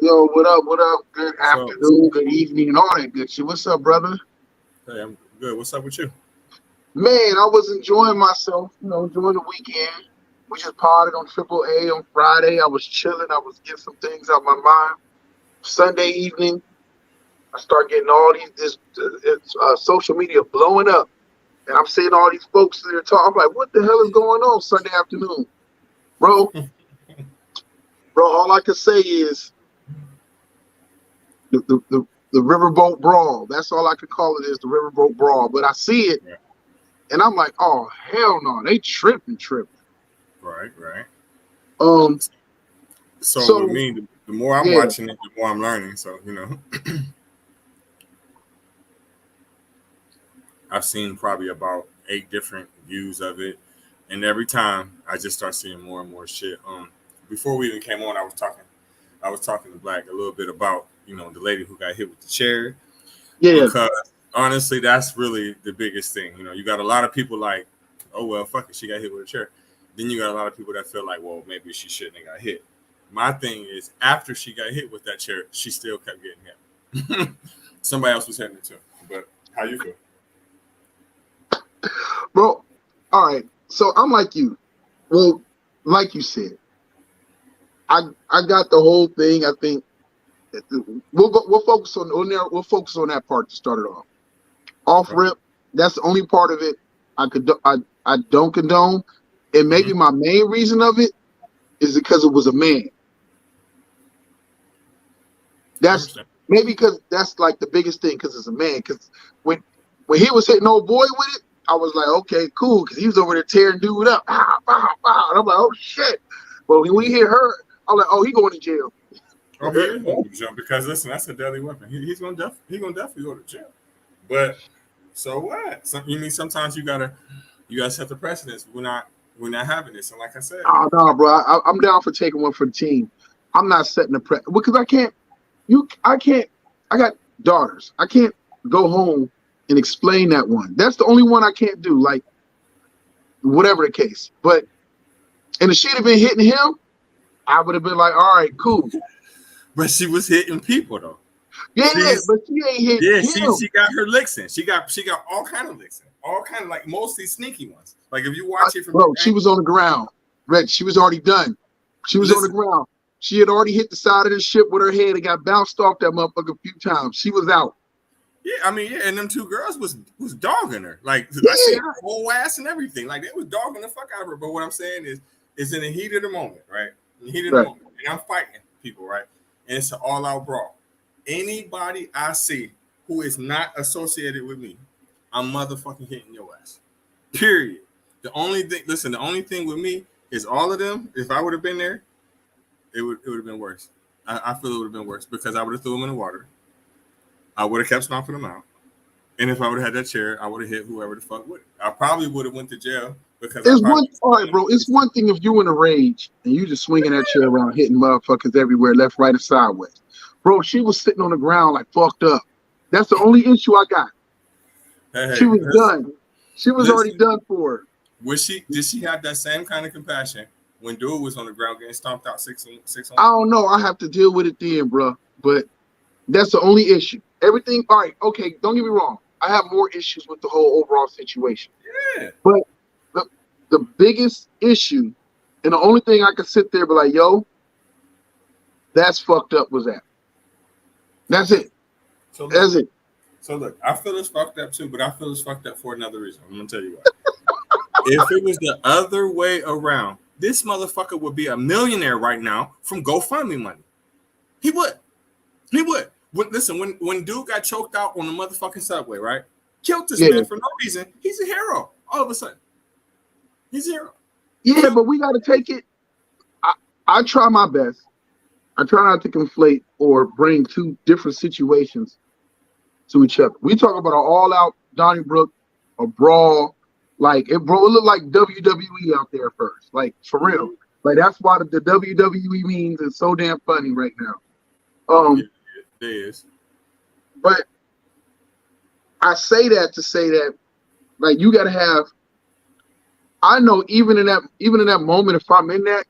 Yo, what up? What up? Good So, afternoon, good evening, and all that good shit. What's up, brother? hey, I'm good. What's up with you? Man, I was enjoying myself, enjoying the weekend. We just parted on Triple A on Friday. I was chilling. I was getting some things out my mind. Sunday evening, I start getting all social media blowing up, and I'm seeing all these folks that are talking. I'm like, what the hell is going on Sunday afternoon, bro? Bro, all I can say is the Riverboat Brawl. That's all I could call it is the Riverboat Brawl. But I see it, Yeah. and I'm like, oh hell no, they tripping. Right. Um, So with so me, the more I'm yeah, watching it, the more I'm learning. So I've seen probably about 8 different views of it, and every time I just start seeing more and more shit. Before we even came on, I was talking to Black a little bit about the lady who got hit with the chair, yeah. because honestly, that's really the biggest thing. You got a lot of people like, oh well, fuck it, she got hit with a chair. Then you got a lot of people that feel like, well, maybe she shouldn't have got hit. My thing is, after she got hit with that chair, she still kept getting hit. Somebody else was hitting it too. But how you feel? Bro, all right. So I'm like you. Well, like you said, I got the whole thing. I think we'll focus on there. We'll focus on that part to start it off. Off Okay. rip. That's the only part of it I don't condone. And maybe Mm-hmm. my main reason of it is because it was a man. I That's understand. maybe because that's like the biggest thing because it's a man. Because when he was hitting old boy with it, I was like, okay, cool, because he was over there tearing dude up. Ah, bah, bah. And I'm like, oh shit. But when we hit her, I'm like, oh, he going to jail. Oh, he is going to jail because listen, that's a deadly weapon. He's gonna definitely go to jail. But so what? Sometimes you gotta set the precedence. We're not having this. And like I said, Oh no, bro. I'm down for taking one for the team. I'm not setting the because I can't. I can't. I got daughters. I can't go home and explain that one. That's the only one I can't do. Like whatever the case. But and if she'd have been hitting him, I would have been like, all right, cool. but she was hitting people though. Yeah, She's but she ain't hitting Yeah, him. she got her licks in. She got all kind of licks in. All kind of like mostly sneaky ones. Like if you watch it from Bro, she was on the ground. Reg, she was already done. She was on the ground. She had already hit the side of the ship with her head and got bounced off that motherfucker a few times. She was out. Yeah, and them 2 girls was dogging her. Like Yeah. I see her whole ass and everything. Like they was dogging the fuck out of her. But what I'm saying is in the heat of the moment, right? In the heat of the moment. And I'm fighting people, right? And it's an all-out brawl. Anybody I see who is not associated with me, I'm motherfucking hitting your ass. Period. The only thing with me is all of them. If I would have been there, it would have been worse. I feel it would have been worse because I would have threw them in the water. I would have kept stomping them out. And if I would have had that chair, I would have hit whoever the fuck would. I probably would have went to jail because All right, bro. It's one thing if you in a rage and you just swinging that chair around, hitting motherfuckers everywhere, left, right, and sideways. Bro, she was sitting on the ground like fucked up. That's the only issue I got. She was done. She was already done for her. Did she have that same kind of compassion when dude was on the ground getting stomped out 6 on? I don't know. I have to deal with it then, bro. But that's the only issue. Everything, all right, okay, don't get me wrong. I have more issues with the whole overall situation. Yeah. But the biggest issue, and the only thing I could sit there and be like, yo, that's fucked up was that. That's it. That's it. So look, I feel it's fucked up too, but I feel it's fucked up for another reason. I'm gonna tell you why. If it was the other way around, this motherfucker would be a millionaire right now from GoFundMe money. He would. When dude got choked out on the motherfucking subway, right? Killed this man for no reason. He's a hero. All of a sudden, he's a hero. Yeah, but we got to take it. I try my best. I try not to conflate or bring 2 different situations to each other. We talk about an all-out Donnybrook, a brawl. Like it looked like WWE out there first. Like for real. Like that's why the WWE memes is so damn funny right now. It is. But I say that to say that, like, you gotta have. I know even in that moment, if I'm in that,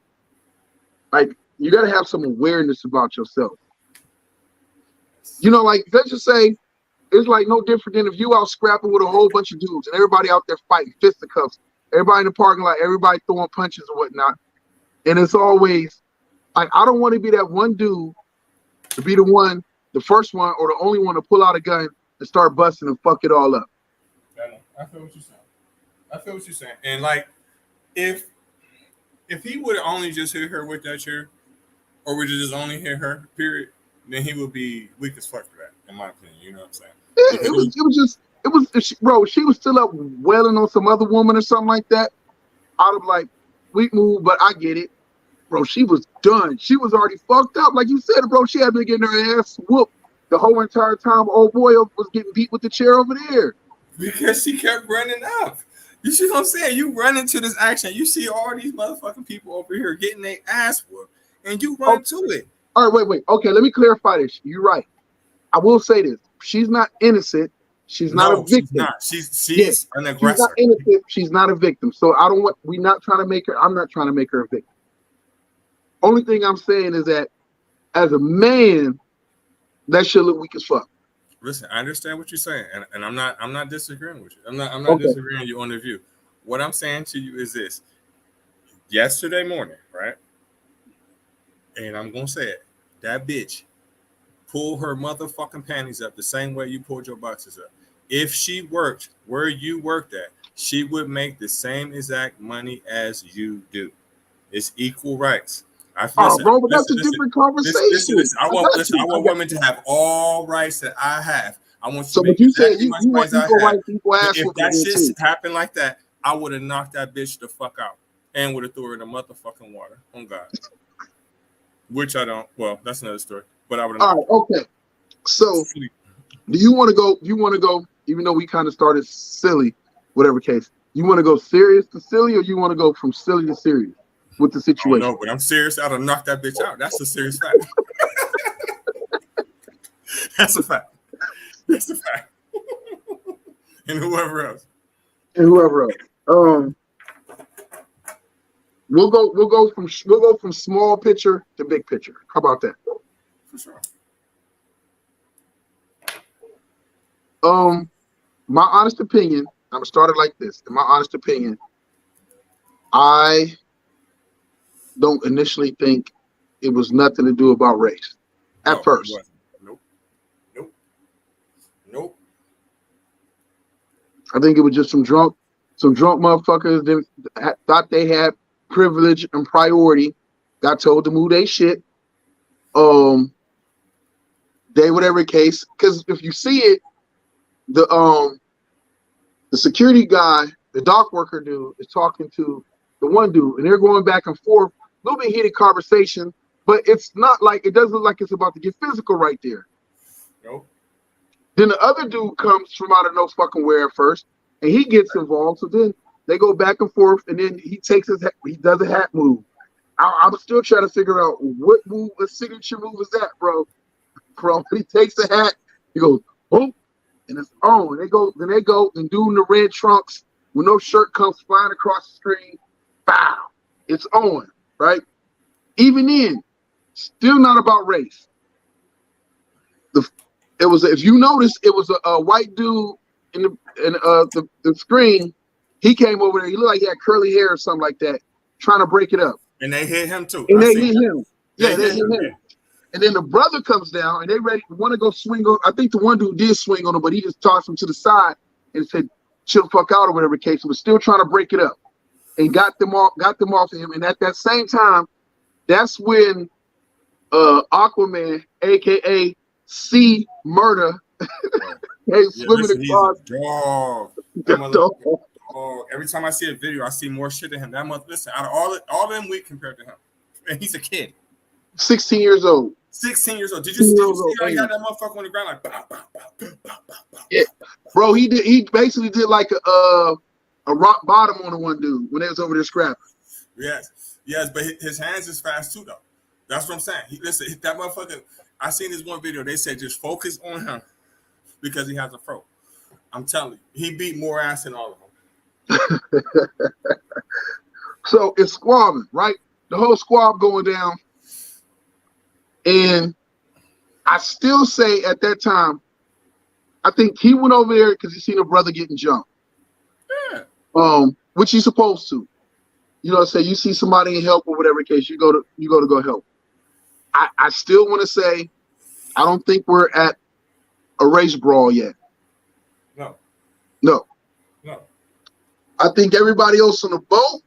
like, you gotta have some awareness about yourself. You know, like let's just say it's like no different than if you out scrapping with a whole bunch of dudes and everybody out there fighting fisticuffs, everybody in the parking lot, everybody throwing punches or whatnot. And it's always like I don't want to be that one dude to be the first one or the only one to pull out a gun and start busting and fuck it all up. I feel what you're saying. I feel what you're saying. And like if he would have only just hit her with that chair, or would just only hit her, period, then he would be weak as fuck for that, in my opinion. You know what I'm saying? Bro, she was still up wailing on some other woman or something like that. I'd have like, weak move, but I get it. Bro, she was done. She was already fucked up. Like you said, bro, she had been getting her ass whooped the whole entire time. Old boy was getting beat with the chair over there. Because she kept running up. You see what I'm saying? You run into this action. You see all these motherfucking people over here getting their ass whooped, and you run to it. All right, wait. Okay, let me clarify this. You're right. I will say this. She's not innocent. She's not a victim. She's an aggressor. She's not innocent. She's not a victim. So I'm not trying to make her a victim. Only thing I'm saying is that as a man, that should look weak as fuck. Listen, I understand what you're saying, and I'm not disagreeing with you. I'm not disagreeing with you on the view. What I'm saying to you is this: yesterday morning, right? And I'm gonna say it. That bitch pulled her motherfucking panties up the same way you pulled your boxes up. If she worked where you worked at, she would make the same exact money as you do. It's equal rights. Bro, but that's a different conversation. I want women to have all rights that I have. I want so, but you said you want equal rights, equal ass. If that shit happened like that, I would have knocked that bitch the fuck out and would have threw her in the motherfucking water. On God. Which I don't. Well, that's another story. But I would have. All right, okay. So, do you want to go? You want to go? Even though we kind of started silly, whatever case, you want to go serious to silly, or you want to go from silly to serious with the situation? No, but I'm serious. I'd have knocked that bitch out. That's a serious fact. That's a fact. That's a fact. And whoever else. We'll go from small picture to big picture. How about that? For sure. My honest opinion, I'm gonna start it like this. In my honest opinion, I don't initially think it was nothing to do about race at first. Nope. I think it was just some drunk motherfuckers that thought they had privilege and priority, got told to move their shit. They whatever case, because if you see it, the security guy, the dock worker dude, is talking to the one dude, and they're going back and forth, a little bit heated conversation, but it's not like, it doesn't look like it's about to get physical right there. Nope. Then the other dude comes from out of no fucking where at first, and he gets involved. So then they go back and forth, and then he does a hat move. I'm still trying to figure out what signature move is that, bro. He takes the hat, he goes, boom, and it's on. Then they go, and dude in the red trunks with no shirt comes flying across the screen. Bow. It's on, right? Even then, still not about race. If you notice, it was a white dude in the screen. He came over there. He looked like he had curly hair or something like that, trying to break it up. And they hit him too. And they hit him. Yeah, they hit him. And then the brother comes down, and they want to go swing on. I think the one dude did swing on him, but he just tossed him to the side and said, "Chill the fuck out," or whatever the case. He was still trying to break it up, and got them off of him. And at that same time, that's when Aquaman, aka C Murder, swimming across. Dog. Every time I see a video, I see more shit than him. That month, listen, out of all them weak compared to him, and he's a kid. 16 years old. 16 years old. Did you see how he had that motherfucker on the ground like bow, bow, bow, bow, bow, bow. Yeah, bro. He basically did like a rock bottom on the one dude when they was over there scrapping. Yes, but his hands is fast too, though. That's what I'm saying. Listen, that motherfucker. I seen this one video. They said just focus on him because he has a fro. I'm telling you, he beat more ass than all of them. So it's squabbing, right? The whole squab going down, and I still say at that time, I think he went over there because he seen a brother getting jumped. Yeah. Which he's supposed to. You know, say you see somebody in help or whatever case, you go to help. I still want to say, I don't think we're at a race brawl yet. No. No. No. I think everybody else on the boat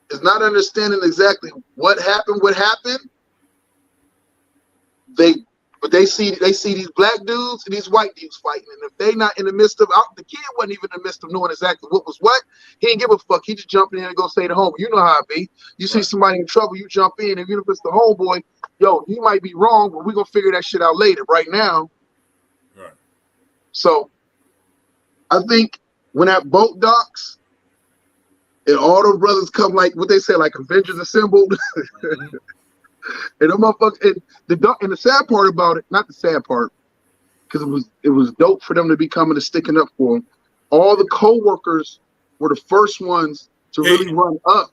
is not understanding exactly what happened. But they see these black dudes and these white dudes fighting, and if they not in the midst of, the kid wasn't even in the midst of knowing exactly what was what. He didn't give a fuck. He just jumped in and go say to home. You know how it be. You see somebody in trouble, you jump in, and even if it's the homeboy, yo, he might be wrong, but we're gonna figure that shit out later. Right now. Right. So I think when that boat docks and all the brothers come, like what they say, like Avengers assembled. Mm-hmm. And them motherfuckers, and the sad part about it, not the sad part, because it was dope for them to be coming and sticking up for them. All the co-workers were the first ones to really run up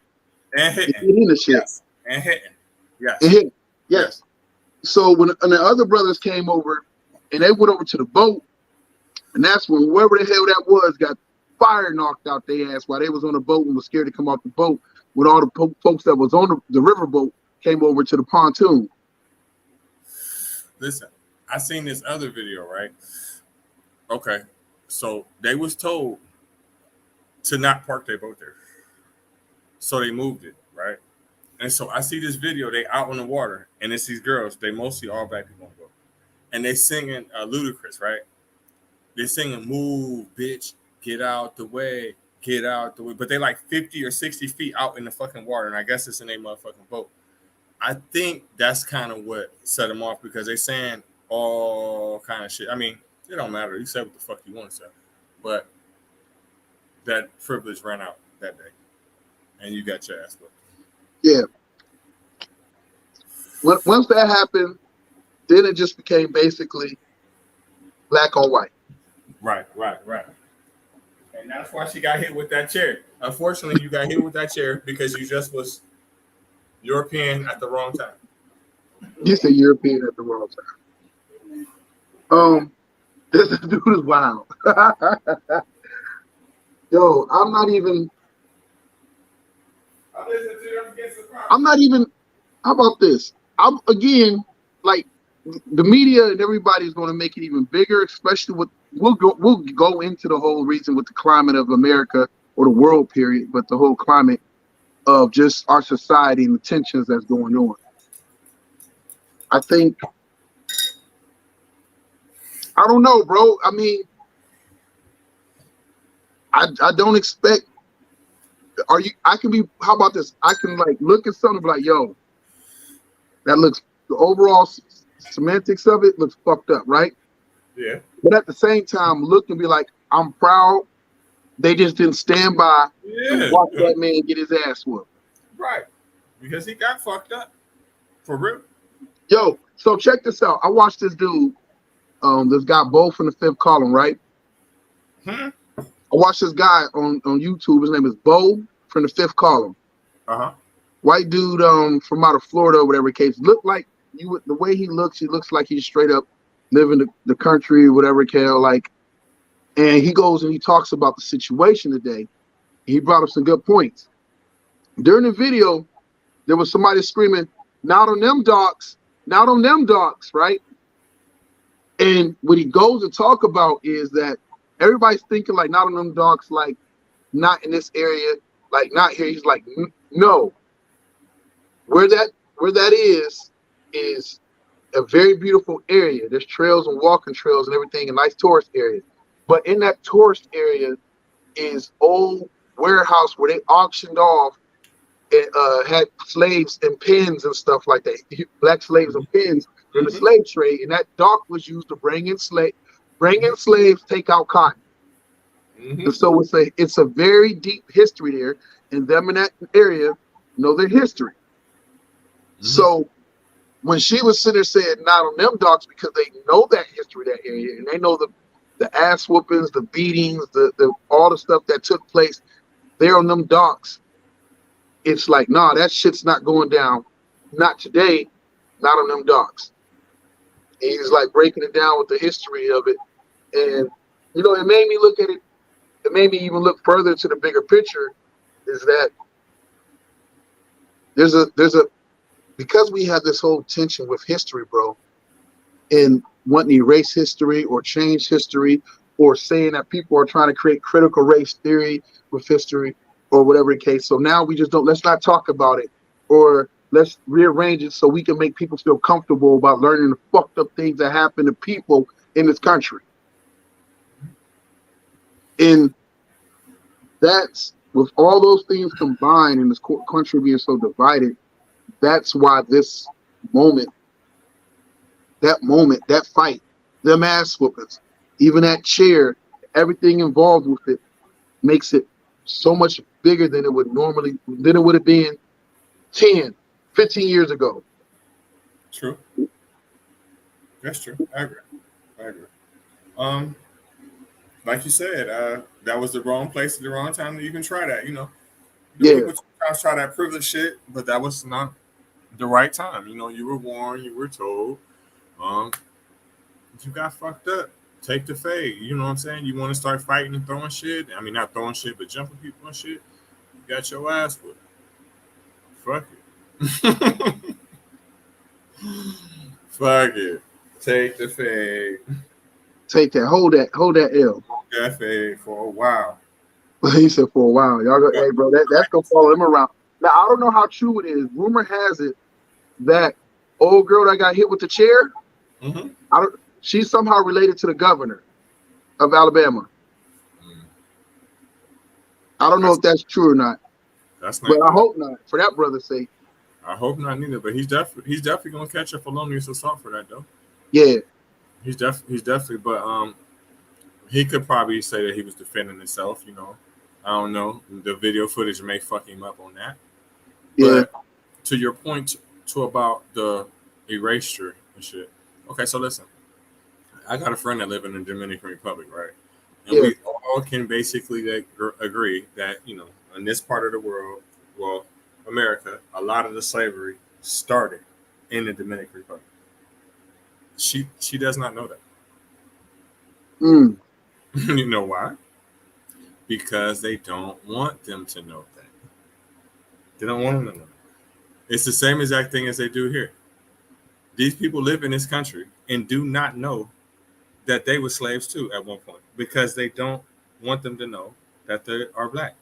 and hitting the shit. Yes. And hitting. Yes. And hitting. Yes. So when the other brothers came over and they went over to the boat, and that's when whoever the hell that was got fire knocked out their ass while they was on the boat and was scared to come off the boat with all the folks that was on the river boat came over to the pontoon. Listen, I seen this other video, right? Okay, so they was told to not park their boat there, so they moved it, right? And so I see this video. They out on the water, and it's these girls. They mostly all black people on the boat, and they singing Ludacris, right? They singing "Move, bitch, get out the way, get out the way." But they like 50 or 60 feet out in the fucking water, and I guess it's in their motherfucking boat. I think that's kind of what set them off because they saying all kind of shit. I mean, it don't matter. You say what the fuck you want to say. But that privilege ran out that day. And you got your ass whipped. Yeah. Once that happened, then it just became basically black on white. Right. And that's why she got hit with that chair. Unfortunately, you got hit with that chair because you just was European at the wrong time. You say European at the wrong time. This dude is wild. Yo, I'm not even. How about this? I'm again, like the media and everybody's going to make it even bigger, especially with we'll go into the whole reason with the climate of America or the world period, but the whole climate of just our society and the tensions that's going on. I think, I don't know, bro. I mean, I don't expect, I can be, how about this? I can like look at something and be like, yo, that looks, the overall semantics of it looks fucked up, right? Yeah. But at the same time, look and be like, I'm proud. They just didn't stand by and watch that man get his ass whooped. Right. Because he got fucked up. For real. Yo, so check this out. I watched this dude, this guy Bo from the Fifth Column, right? I watched this guy on YouTube. His name is Bo from the Fifth Column. White dude from out of Florida or whatever case. Look like you, the way he looks like he's straight up living the country, whatever hell, like. And he goes and he talks about the situation today. He brought up some good points. During the video, there was somebody screaming, "Not on them docs, not on them docs," right? And what he goes to talk about is that everybody's thinking like, not on them docs, like not in this area, like not here. He's like, no. Where that is a very beautiful area. There's trails and walking trails and everything, a nice tourist area. But in that tourist area is old warehouse where they auctioned off and had slaves and pens and stuff like that. Black slaves and pens in the slave trade, and that dock was used to bring in slaves, take out cotton. And so it's a very deep history there, and them in that area know their history. So when she was sitting there saying not on them docks because they know that history, that area, and they know the ass whoopings, the beatings, the all the stuff that took place there on them docks, it's like, nah, that shit's not going down. Not today, not on them docks. He's like breaking it down with the history of it. And, you know, it made me look at it. It made me even look further to the bigger picture is that there's a, because we have this whole tension with history, bro, and wanting to erase history or change history or saying that people are trying to create critical race theory with history or whatever the case. So now we just don't, let's not talk about it, or let's rearrange it so we can make people feel comfortable about learning the fucked up things that happen to people in this country. And that's, with all those things combined in this country being so divided, that's why this moment, that fight, them ass whoopings, even that chair, everything involved with it makes it so much bigger than it would have been 10, 15 years ago. True. That's true. I agree. Like you said, that was the wrong place at the wrong time to even try that, you know. People try that privilege shit, but that was not the right time. You know, you were warned, you were told, you got fucked up. Take the fade. You know what I'm saying? You want to start fighting and throwing shit. I mean, not throwing shit, but jumping people and shit. You got your ass whipped. Fuck it. Fuck it. Take the fade. Take that. Hold that L. Hold that fade for a while. He said for a while. Y'all go, hey, bro, that's gonna follow him around. Now, I don't know how true it is. Rumor has it that old girl that got hit with the chair, she's somehow related to the governor of Alabama. I don't know if that's true or not. That's not, but I hope not, for that brother's sake. I hope not neither. But he's definitely gonna catch a felonious assault for that though. Yeah. He's definitely. But he could probably say that he was defending himself. You know, I don't know. The video footage may fuck him up on that. Yeah. But to your point about the erasure and shit. Okay, so listen. I got a friend that live in the Dominican Republic, right? And we all can basically agree that, you know, in this part of the world, well, America, a lot of the slavery started in the Dominican Republic. She does not know that. You know why? Because they don't want them to know that. They don't want them to know. It's the same exact thing as they do here. These people live in this country and do not know that they were slaves too at one point because they don't want them to know that they are black.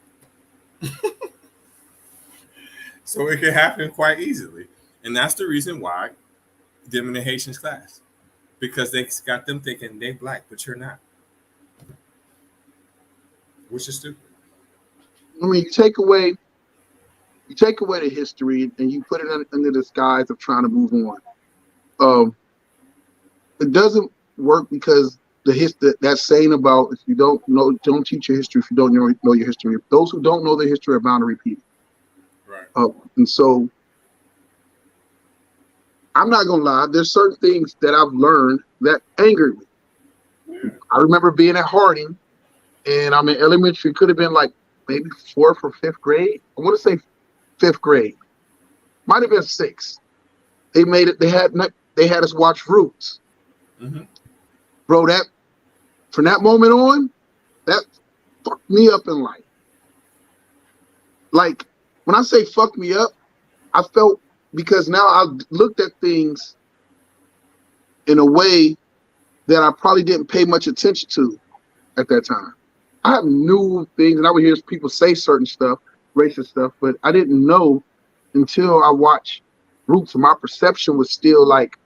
So it can happen quite easily. And that's the reason why them in the Haitians class. Because they got them thinking they black, but you're not. Which is stupid. I mean, you take away the history and you put it under the guise of trying to move on. It doesn't work because that saying about if you don't teach your history if you don't know your history. Those who don't know their history are bound to repeat it. Right. And so I'm not gonna lie, there's certain things that I've learned that angered me. Yeah. I remember being at Harding and I'm in elementary, could have been like maybe 4th or 5th grade. I want to say 5th grade. Might have been 6th. They made it, they had us watch Roots. Bro, that from that moment on, that fucked me up in life. Like, when I say fuck me up, I felt, because now I looked at things in a way that I probably didn't pay much attention to at that time. I knew things, and I would hear people say certain stuff, racist stuff, but I didn't know until I watched Roots. And my perception was still like,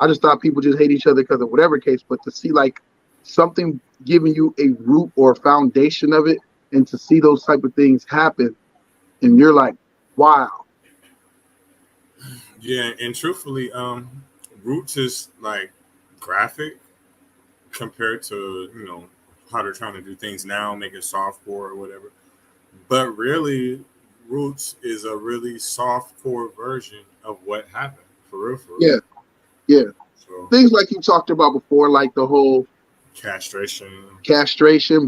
I just thought people just hate each other because of whatever case, but to see like something giving you a root or a foundation of it, and to see those type of things happen, and you're like, wow. Yeah, and truthfully, Roots is like graphic compared to, you know, how they're trying to do things now, make it softcore or whatever. But really, Roots is a really softcore version of what happened, for real. Yeah. So, things like you talked about before, like the whole castration,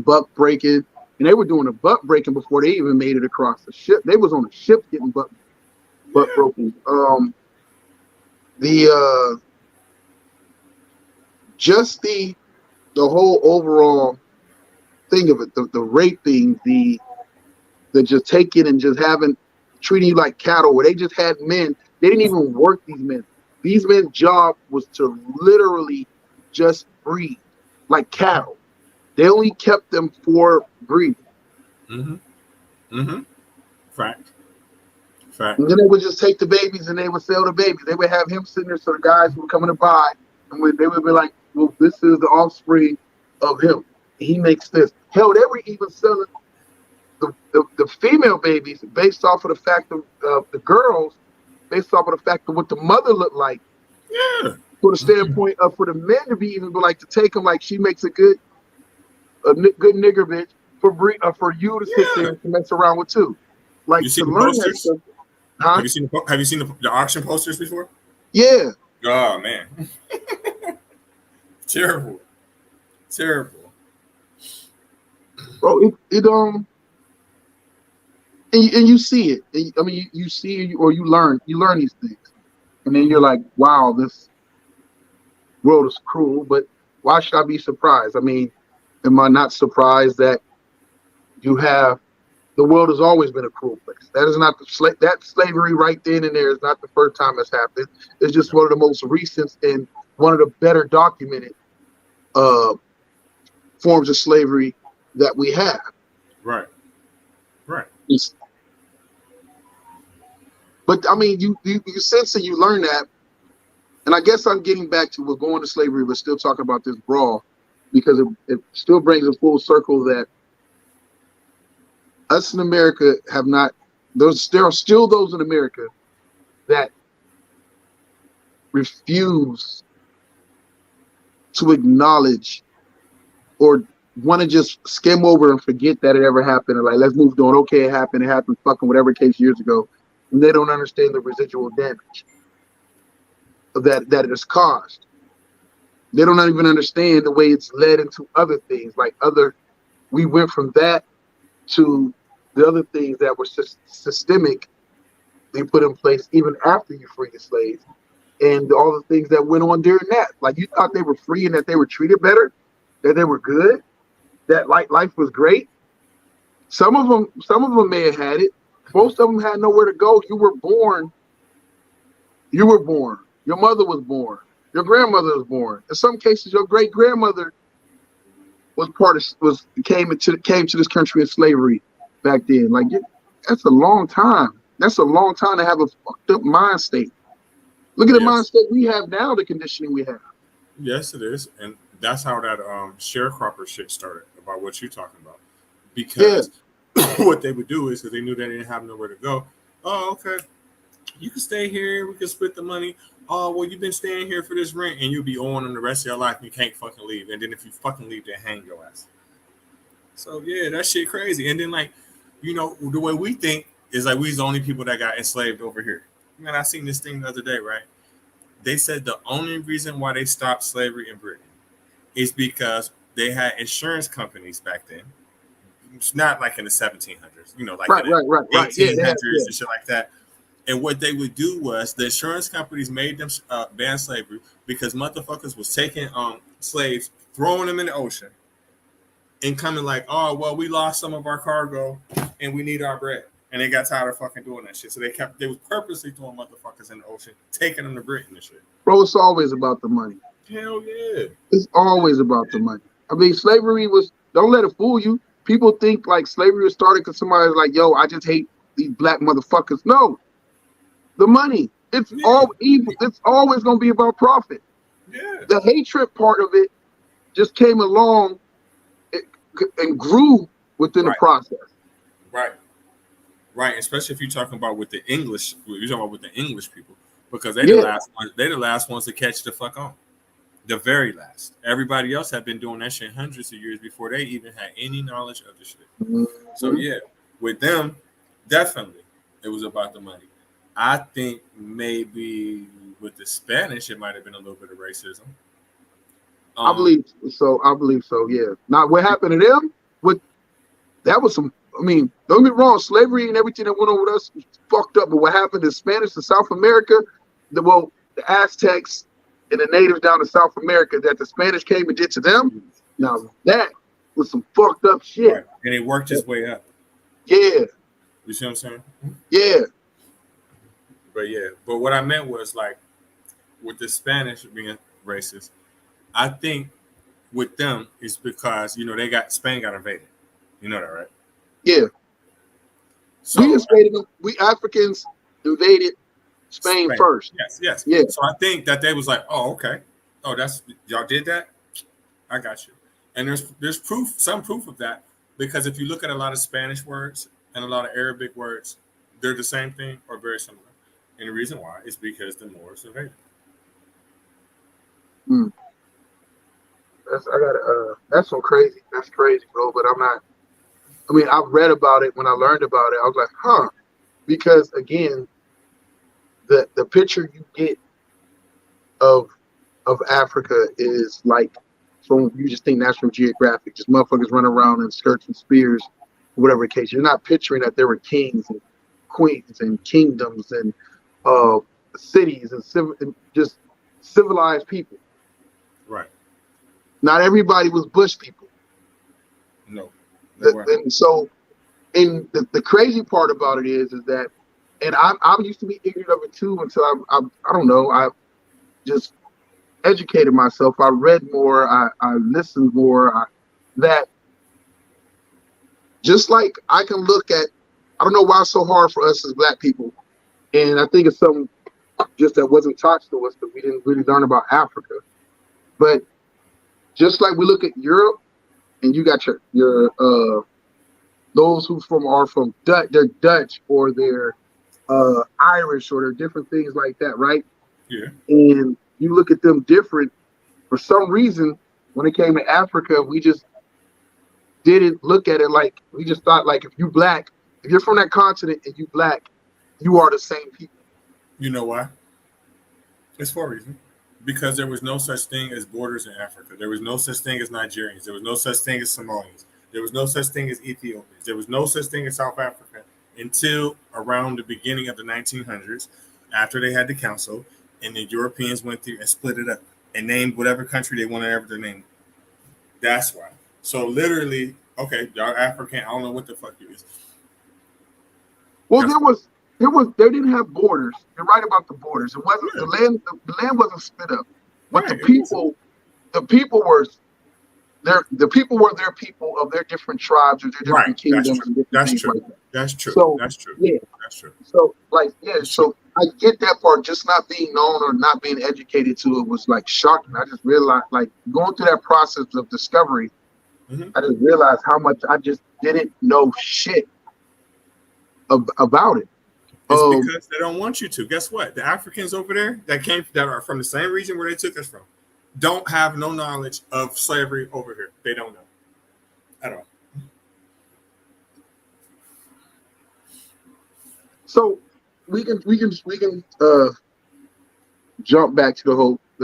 buck breaking, and they were doing a buck breaking before they even made it across the ship. They was on the ship getting buck broken. just the whole overall thing of it, the rape thing, the just taking and just having treating you like cattle, where they just had men. They didn't even work these men. These men's job was to literally just breed like cattle. They only kept them for breeding. Fact. And then they would just take the babies and they would sell the babies. They would have him sitting there, so the guys who were coming to buy, and they would be like, well, this is the offspring of him. He makes this. Hell, they were even selling the female babies based off of the fact of the girls, based off of the fact of what the mother looked like. Yeah. For the standpoint of for the men to be even like to take them, like she makes a good nigger bitch for you to sit there and mess around with too. Like to learn that stuff. Huh? Have you seen the auction posters before? Yeah. Oh man. Terrible. Bro, and you see it. I mean, you see or you learn these things, and then you're like, wow, this world is cruel. But why should I be surprised? I mean, am I not surprised that the world has always been a cruel place? That is not that slavery right then and there is not the first time it's happened. It's just one of the most recent and one of the better documented forms of slavery that we have. Right. But I mean, you sense and you learn that, and I guess I'm getting back to we're going to slavery, but still talking about this brawl because it still brings a full circle that us in America have not. There are still those in America that refuse to acknowledge or want to just skim over and forget that it ever happened, and like, let's move on. Okay, it happened, fucking whatever case years ago. And they don't understand the residual damage that it has caused. They don't even understand the way it's led into other things, we went from that to the other things that were systemic. They put in place even after you free the slaves, and all the things that went on during that. Like, you thought they were free and that they were treated better, that they were good, that life was great. Some of them may have had it. Most of them had nowhere to go. You were born. Your mother was born. Your grandmother was born. In some cases, your great grandmother came to this country in slavery back then. Like, that's a long time. That's a long time to have a fucked up mind state. Look at the mind state we have now. The conditioning we have. Yes, it is, and that's how that sharecropper shit started. About what you're talking about, because. Yeah. What they would do is, because they knew they didn't have nowhere to go. Oh, okay. You can stay here. We can split the money. Oh, well, you've been staying here for this rent, and you'll be on the rest of your life. And you can't fucking leave. And then if you fucking leave, they hang your ass. So yeah, that shit crazy. And then the way we think is like we's the only people that got enslaved over here. Man, I seen this thing the other day, right? They said the only reason why they stopped slavery in Britain is because they had insurance companies back then. It's not like in the 1700s, like in the 1800s and shit like that. And what they would do was the insurance companies made them ban slavery because motherfuckers was taking slaves, throwing them in the ocean, and coming like, oh, well, we lost some of our cargo and we need our bread. And they got tired of fucking doing that shit. So they was purposely throwing motherfuckers in the ocean, taking them to Britain and shit. Bro, it's always about the money. Hell yeah. It's always about the money. I mean, slavery don't let it fool you. People think like slavery was started because somebody's like, yo, I just hate these black motherfuckers. No, the money. It's all evil. It's always going to be about profit. Yeah. The hatred part of it just came along and grew within the process. Right. Especially if you're talking about with the English people, because they're the last ones to catch the fuck on. The very last. Everybody else had been doing that shit hundreds of years before they even had any knowledge of the shit. Mm-hmm. So yeah, with them, definitely it was about the money. I think maybe with the Spanish, it might have been a little bit of racism. I believe so. Yeah. Now, what happened to them? That was some. I mean, don't get me wrong. Slavery and everything that went on with us was fucked up. But what happened in Spanish in South America? The Aztecs and the natives down in South America that the Spanish came and did to them. Now that was some fucked up shit. Right. And it worked its way up. Yeah. You see what I'm saying? Yeah. But what I meant was like with the Spanish being racist, I think with them it's because Spain got invaded. You know that, right? Yeah. So we Africans invaded Spain first. Yes. Yeah. So I think that they was like, oh, okay. Oh, that's y'all did that? I got you. And there's some proof of that, because if you look at a lot of Spanish words and a lot of Arabic words, they're the same thing or very similar. And the reason why is because the Moors invaded. That's so crazy. That's crazy, bro. But I've read about it. When I learned about it, I was like, huh. Because again, the picture you get of Africa is like, so you just think National Geographic, just motherfuckers running around in skirts and spears, whatever the case. You're not picturing that there were kings and queens and kingdoms and cities and just civilized people. Right. Not everybody was bush people. No. And so, and the crazy part about it is that, and I used to be ignorant of it too until I don't know, I just educated myself. I read more. I listened more. That just like I can look at, I don't know why it's so hard for us as Black people, and I think it's something just that wasn't taught to us, but we didn't really learn about Africa. But just like we look at Europe, and you got your those who are from Dutch, they're Dutch or they're Irish or they're different things like that, right? Yeah. And you look at them different. For some reason, when it came to Africa, we just didn't look at it like, we just thought like, if you're Black, if you're from that continent and you Black, you are the same people. You know why? It's for a reason. Because there was no such thing as borders in Africa. There was no such thing as Nigerians. There was no such thing as Somalians. There was no such thing as Ethiopians. There was no such thing as South Africa until around the beginning of the 1900s, after they had the council, and the Europeans went through and split it up and named whatever country they wanted ever to name. That's why. So literally, okay, y'all African, I don't know what the fuck it is. Well, they didn't have borders. You're right about the borders. It wasn't the land wasn't split up. But the people were their people of their different tribes or their different kingdoms. That's true. That's true. So, that's true. Yeah. That's true. So so I get that part. Just not being known or not being educated to it was like shocking. I just realized, like, going through that process of discovery, I just realized how much I just didn't know shit about it. It's because they don't want you to. Guess what? The Africans over there that are from the same region where they took us from don't have no knowledge of slavery over here. They don't know at all. So we can jump back to the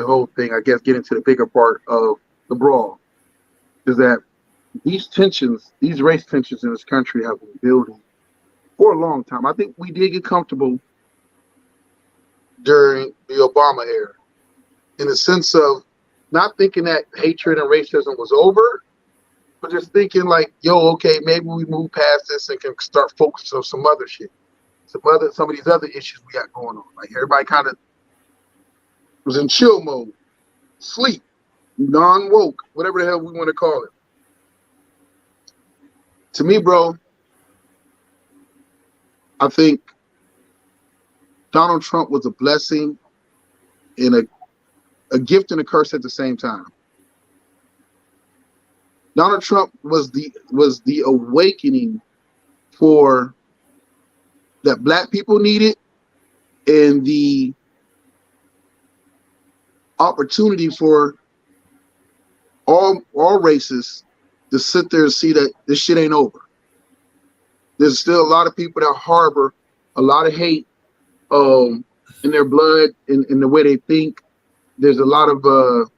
whole thing. I guess get into the bigger part of the brawl is that these race tensions in this country have been building for a long time. I think we did get comfortable during the Obama era, in the sense of not thinking that hatred and racism was over, but just thinking like, yo, okay, maybe we move past this and can start focusing on some other shit, some of these other issues we got going on. Like everybody kind of was in chill mode, sleep, non-woke, whatever the hell we want to call it. To me, bro, I think Donald Trump was a blessing and a gift and a curse at the same time. Donald Trump was the awakening for that Black people needed, and the opportunity for all races to sit there and see that this shit ain't over. There's still a lot of people that harbor a lot of hate in their blood, in the way they think. There's a lot of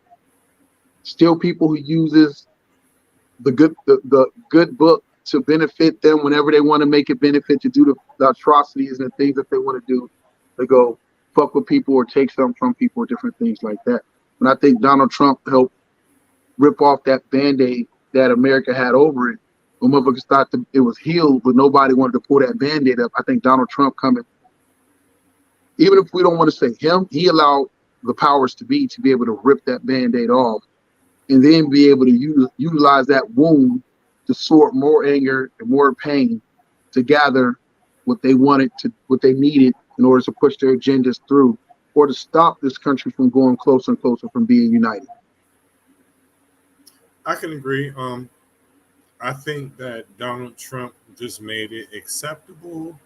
still people who uses the good book to benefit them whenever they want to make it benefit, to do the atrocities and the things that they want to do. They go fuck with people or take something from people or different things like that. when I think Donald Trump helped rip off that Band-Aid that America had over it. When motherfuckers thought that it was healed, but nobody wanted to pull that Band-Aid up. I think Donald Trump coming, even if we don't want to say him, he allowed the powers to be able to rip that Band-Aid off and then be able to utilize that wound to sort more anger and more pain to gather what they wanted to, what they needed in order to push their agendas through or to stop this country from going closer and closer from being united. I can agree. I think that Donald Trump just made it acceptable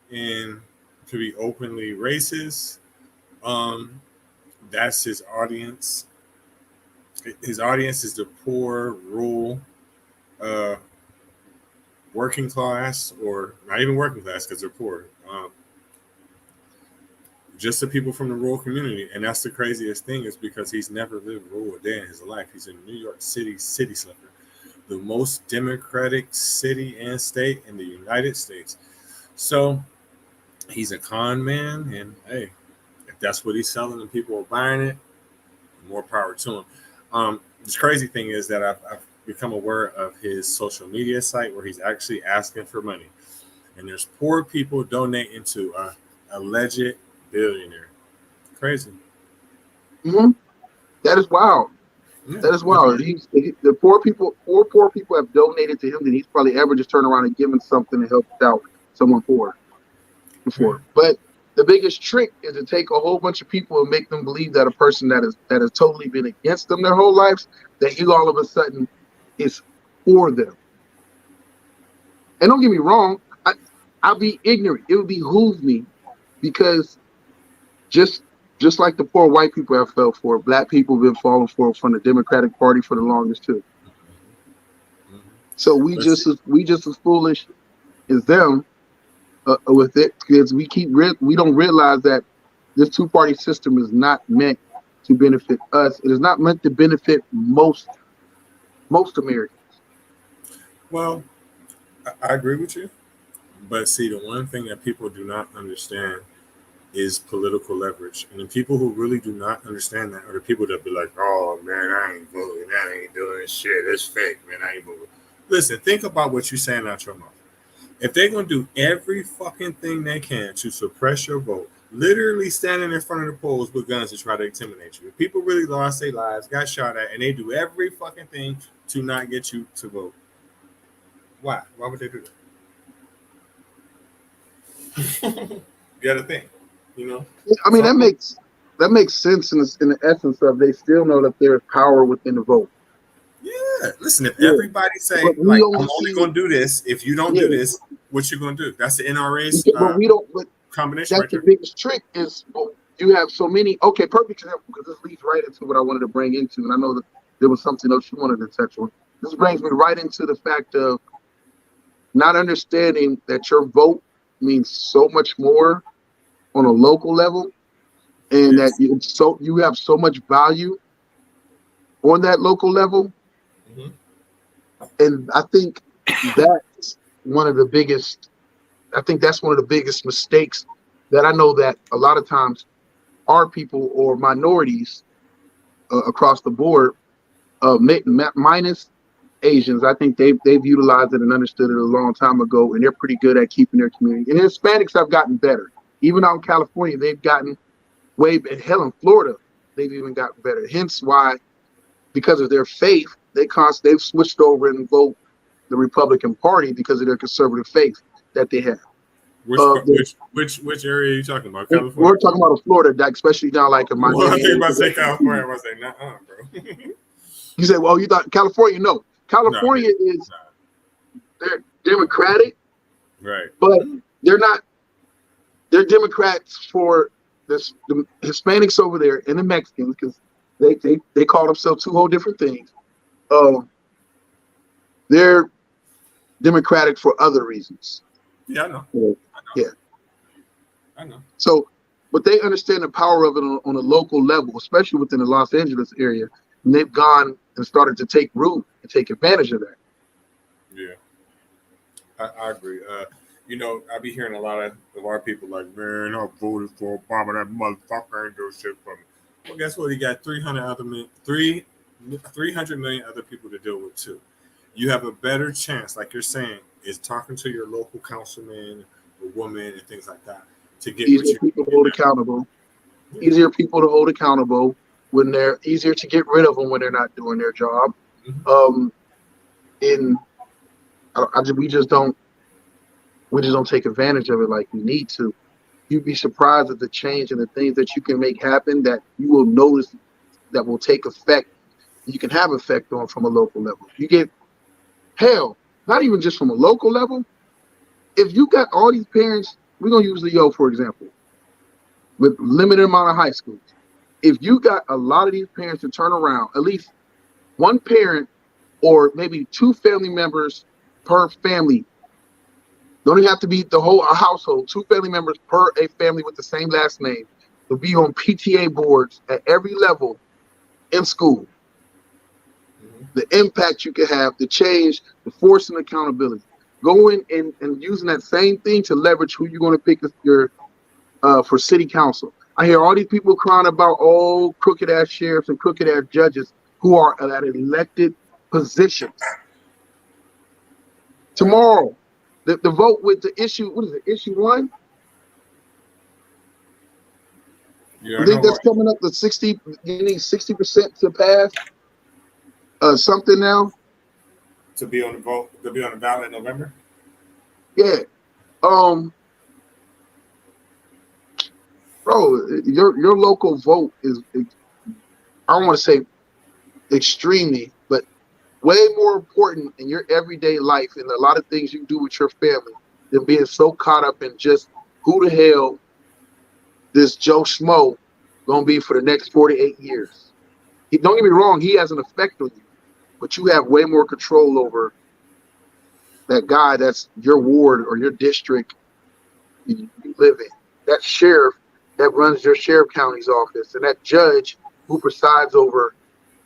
and to be openly racist. That's his audience. His audience is the poor, rural, working class, or not even working class because they're poor. Just the people from the rural community. And that's the craziest thing, is because he's never lived rural a day in his life. He's in New York City slicker, the most democratic city and state in the United States. So he's a con man, and hey, if that's what he's selling and people are buying it, more power to him. The crazy thing is that I've become aware of his social media site where he's actually asking for money, and there's poor people donating to a alleged billionaire. Crazy. Mm-hmm. That is wild. Yeah. That is wild. The poor people have donated to him than he's probably ever just turned around and given something to help out someone poor before. But the biggest trick is to take a whole bunch of people and make them believe that a person that has totally been against them their whole lives, that he all of a sudden is for them. And don't get me wrong, I'll be ignorant. It would behoove me, because just like the poor white people have fell for, black people have been falling for from the Democratic Party for the longest too. So we just as foolish as them with it, because we don't realize that this two-party system is not meant to benefit us. It is not meant to benefit most Americans. Well, I agree with you, but see, the one thing that people do not understand is political leverage. And the people who really do not understand that are the people that be like, oh man, I ain't voting, I ain't doing shit, it's fake, man, I ain't voting. Listen, think about what you're saying out your mouth. If they're going to do every fucking thing they can to suppress your vote, literally standing in front of the polls with guns to try to intimidate you, if people really lost their lives, got shot at, and they do every fucking thing to not get you to vote, why? Why would they do that? You got to think, you know? I mean, that makes sense in the essence of they still know that there's power within the vote. Yeah, listen, if everybody say, like, I'm only going to do this, if you don't do this, what you going to do? That's the NRA's but we don't, but combination. That's right the biggest trick is, well, you have so many. Okay, perfect example, because this leads right into what I wanted to bring into, and I know that there was something else you wanted to touch on. This brings me right into the fact of not understanding that your vote means so much more on a local level, and that you have so much value on that local level. Mm-hmm. And I think that's one of the biggest mistakes that I know that a lot of times our people or minorities across the board, minus Asians, I think they've utilized it and understood it a long time ago, and they're pretty good at keeping their community. And Hispanics have gotten better. Even out in California, they've gotten and hell, in Florida, they've even gotten better. Hence why, because of their faith, they've switched over and vote the Republican Party because of their conservative faith that they have. Which area are you talking about? California? We're talking about Florida, especially down like in Miami. Well, I think about to say California. I was like, nah, bro. You say, well, you thought California? No, California they're Democratic, right? But they're not. They're Democrats for the Hispanics over there and the Mexicans, because they call themselves two whole different things. They're Democratic for other reasons. Yeah, I know. Yeah, I know. So, but they understand the power of it on a local level, especially within the Los Angeles area, and they've gone and started to take root and take advantage of that. Yeah, I agree. You know, I be hearing a lot of our people like, man, I voted for Obama. That motherfucker ain't do shit for me. Well, guess what? He got 300 million other people to deal with too. You have a better chance, like you're saying, is talking to your local councilman or woman and things like that to get what Easier you people to get hold now. accountable. Yeah. Easier people to hold accountable when they're easier to get rid of them when they're not doing their job. Mhm. In we just don't take advantage of it like we need to. You'd be surprised at the change and the things that you can make happen that you will notice that will take effect. You can have effect on from a local level. You get hell, not even just from a local level. If you got all these parents, we're gonna use Leo for example, with limited amount of high schools. If you got a lot of these parents to turn around, at least one parent or maybe two family members per family. Don't even have to be the whole household. Two family members per a family with the same last name to be on PTA boards at every level in school. Mhm. The impact you can have, the change, the force and accountability. Going and using that same thing to leverage who you're going to pick as your for city council. I hear all these people crying about all crooked ass sheriffs and crooked ass judges who are at elected positions. Right. Tomorrow, the vote with the issue, what is it, issue one? Yeah, I I know think that's what coming up to 60, you need 60% to pass something now. to be on the vote to be on the ballot in November. Yeah. Um, bro, your local vote is I don't want to say extremely, but way more important in your everyday life and a lot of things you do with your family than being so caught up in just who the hell this Joe Schmo gonna be for the next 48 years. Don't get me wrong, he has an effect on you, but you have way more control over that guy that's your ward or your district you live in. That sheriff that runs your sheriff county's office, and that judge who presides over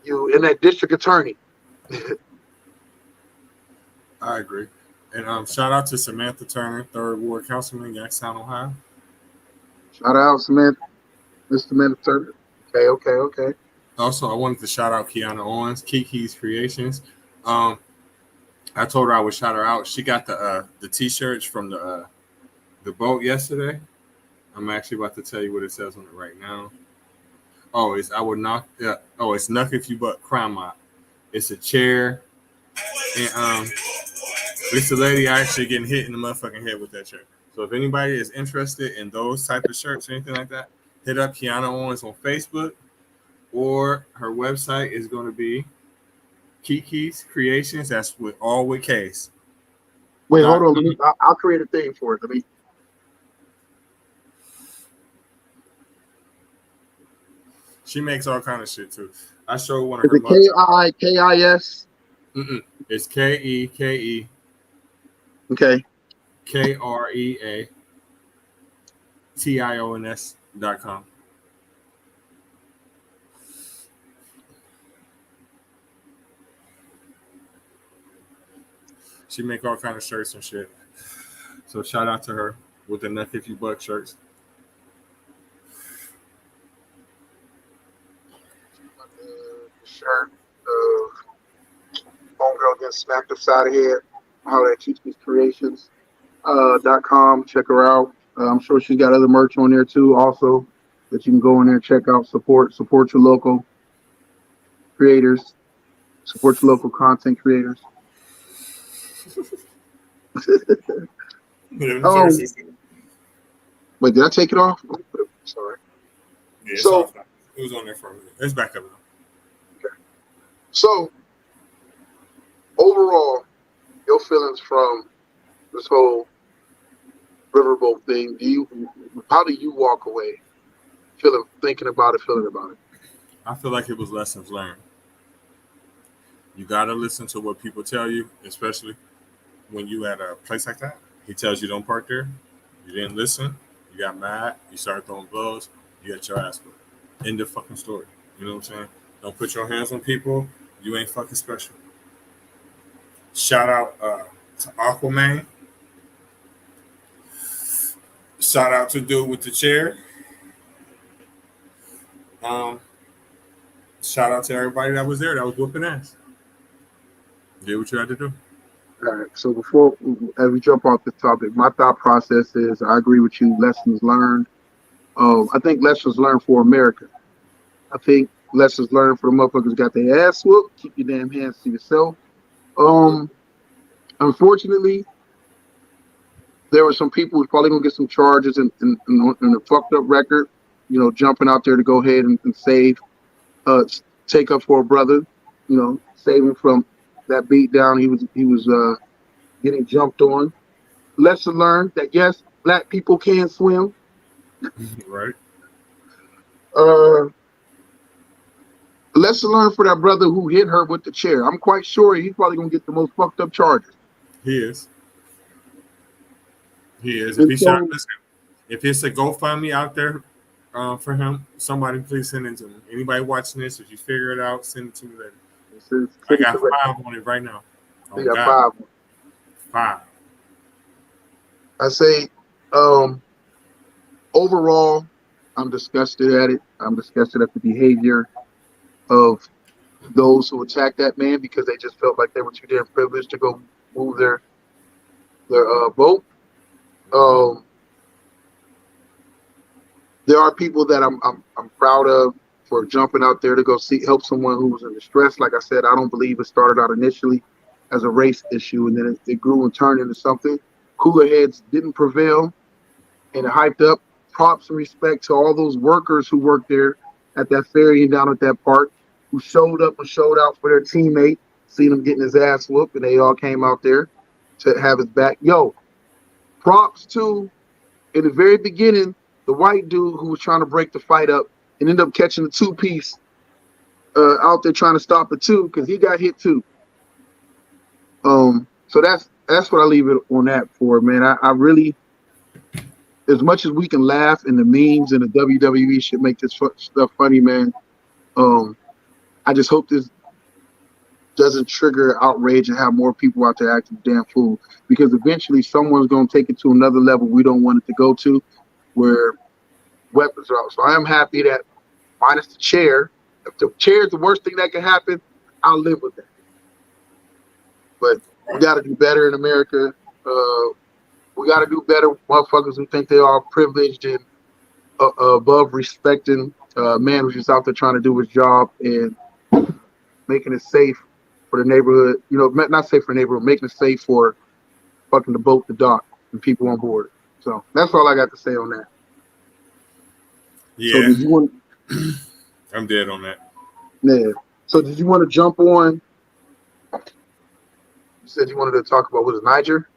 you, and that district attorney. I agree. And shout out to Samantha Turner, third ward councilman, Youngstown, Ohio. Shout out, Samantha, Mr. Turner. Okay. Also, I wanted to shout out Kiana Owens, Kiki's Creations. Um, I told her I would shout her out. She got the t-shirts from the boat yesterday. I'm actually about to tell you what it says on it right now. Oh, it's I would knock. Yeah. Oh, it's knock if you but crime mop. It's a chair, and it's the lady actually getting hit in the motherfucking head with that chair. So if anybody is interested in those type of shirts or anything like that, hit up Kiana Owens on Facebook, or her website is going to be Kiki's Creations. That's with K's. Wait, hold Dot. on. I'll create a thing for it. She makes all kind of shit too. I showed one of Is her it mugs. KIKIS? It's KEKE Okay. KREATIONS.com. She make all kind of shirts and shit. So shout out to her with the Nuck If You Buck shirts. The shirt. Homegirl getting smacked upside the head. Holler at Kiki's Creations. .com. Check her out. I'm sure she's got other merch on there too, also that you can go in there and check out. Support your local creators. Support your local content creators. Oh, wait, did I take it off? Sorry. Yeah, it's So, off now. It was on there for a minute. It's back up now. okay. So overall, your feelings from this whole riverboat thing? How do you walk away thinking about it, feeling about it? I feel like it was lessons learned. You gotta listen to what people tell you, especially when you at a place like that. He tells you don't park there. You didn't listen. You got mad. You started throwing blows. You got your ass whipped. End of fucking story. You know what I'm saying? Don't put your hands on people. You ain't fucking special. Shout out to Aquaman. Shout out to dude with the chair. shout out to everybody that was there. That was whooping ass. Did what you had to do. All right. So before as we jump off this topic, my thought process is I agree with you. Lessons learned. I think lessons learned for America. I think lessons learned for the motherfuckers who got their ass whooped. Keep your damn hands to yourself. Um, Unfortunately, there were some people who's probably gonna get some charges and a fucked up record. You know, jumping out there to go ahead and save, uh, take up for a brother. You know, save him from that beat down. He was getting jumped on. Lesson learned that yes, black people can swim. Right. Uh, Lesson learned for that brother who hit her with the chair. I'm quite sure he's probably gonna get the most fucked up charges. He is. He is. And so, Listen, if it's a GoFundMe out there for him, somebody please send it to me. Anybody watching this, if you figure it out, send it to me later. I got 5 on it right now. They got 5. 5. I say, overall, I'm disgusted at it. I'm disgusted at the behavior of those who attacked that man because they just felt like they were too damn privileged to go move their boat. There are people that I'm proud of for jumping out there to go help someone who was in distress. Like I said, I don't believe it started out initially as a race issue and then it grew and turned into something. Cooler heads didn't prevail and it hyped up. Props and respect to all those workers who worked there at that ferry and down at that park who showed up and showed out for their teammate, seen him getting his ass whooped, and they all came out there to have his back. Yo, props to, in the very beginning, the white dude who was trying to break the fight up and ended up catching the 2-piece out there trying to stop the 2 because he got hit too. So that's what I leave it on that for, man. I really, as much as we can laugh and the memes and the WWE should make this stuff funny, man. I just hope this doesn't trigger outrage and have more people out there acting damn fool because eventually someone's going to take it to another level we don't want it to go to where weapons are out. So I am happy that minus the chair, if the chair is the worst thing that can happen, I'll live with that. But we got to do better in America. We got to do better motherfuckers who think they are privileged and above respecting a man who's just out there trying to do his job and making it safe for the neighborhood. You know, not safe for the neighborhood, making it safe for fucking the boat, the dock, and people on board. So that's all I got to say on that. Yeah. So did you want? I'm dead on that. Yeah. So did you want to jump on? You said you wanted to talk about what is Niger?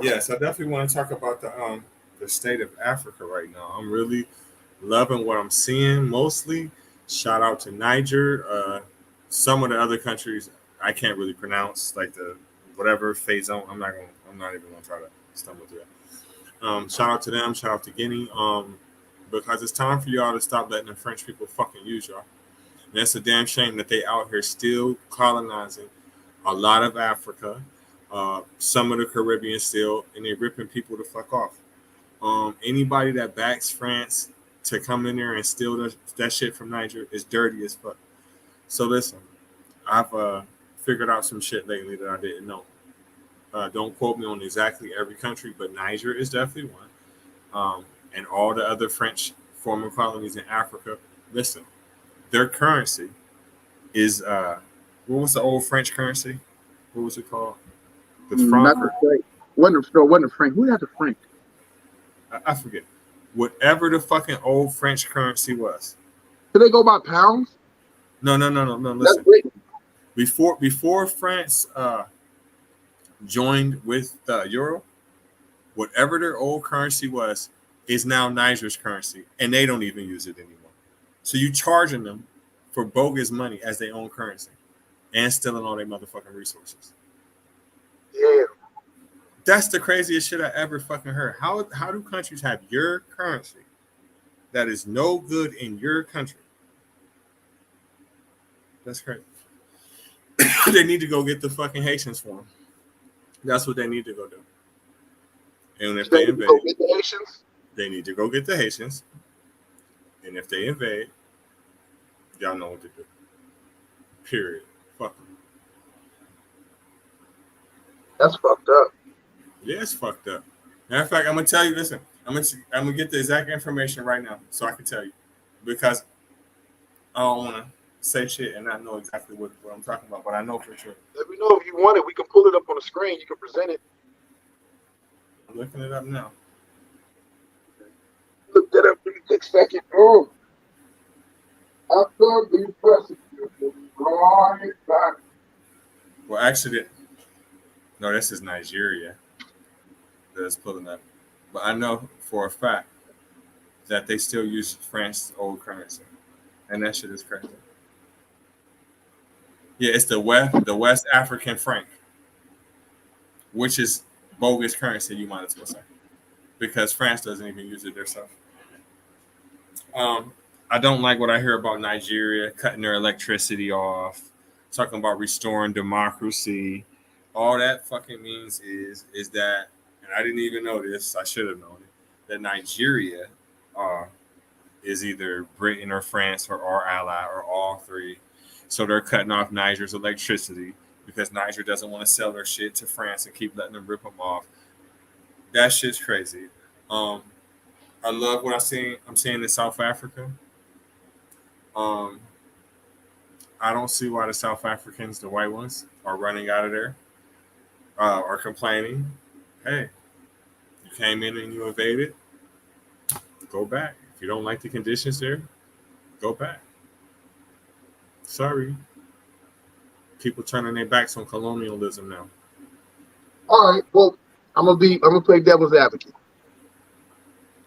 Yes, I definitely want to talk about the state of Africa right now. I'm really loving what I'm seeing. Mostly, shout out to Niger. Some of the other countries I can't really pronounce, like the whatever phase zone. I'm not even gonna try to stumble through that. Shout out to them. Shout out to Guinea. Because it's time for y'all to stop letting the French people fucking use y'all. And it's a damn shame that they out here still colonizing a lot of Africa, some of the Caribbean still, and they're ripping people the fuck off. Anybody that backs France to come in there and steal that shit from Niger is dirty as fuck. So listen, I've figured out some shit lately that I didn't know. Don't quote me on exactly every country, but Niger is definitely one. And all the other French former colonies in Africa, listen, their currency is what was the old French currency? What was it called? The franc. Wasn't the franc. Who had the franc? I forget. Whatever the fucking old French currency was. Did they go by pounds? No. Listen. Before France joined with the euro, whatever their old currency was is now Niger's currency, and they don't even use it anymore. So you charging them for bogus money as their own currency and stealing all their motherfucking resources. Yeah. That's the craziest shit I ever fucking heard. How do countries have your currency that is no good in your country? That's crazy. They need to go get the fucking Haitians for them. That's what they need to go do. And if they invade, get the Haitians? They need to go get the Haitians. And if they invade, y'all know what to do. Period. Fuck them. That's fucked up. Yeah, it's fucked up. Matter of fact, I'm gonna tell you. Listen, I'm gonna get the exact information right now so I can tell you, because I don't want to say shit and not know exactly what I'm talking about, but I know for sure. Let me know if you want it. We can pull it up on the screen. You can present it. I'm looking it up now. Look that up for a second. Oh, after the persecution, right back. Well, actually, no, this is Nigeria that's pulling up. But I know for a fact that they still use France's old currency, and that shit is crazy. Yeah, it's the West African franc, which is bogus currency. You might as well say, because France doesn't even use it themselves. I don't like what I hear about Nigeria cutting their electricity off, talking about restoring democracy. All that fucking means is that, and I didn't even know this, I should have known it, that Nigeria is either Britain or France or our ally or all three. So they're cutting off Niger's electricity because Niger doesn't want to sell their shit to France and keep letting them rip them off. That shit's crazy. I love what I'm seeing in South Africa. I don't see why the South Africans, the white ones, are running out of there, are complaining. Hey, you came in and you invaded. Go back. If you don't like the conditions there, go back. Sorry. People turning their backs on colonialism now. All right. Well, I'm gonna play devil's advocate.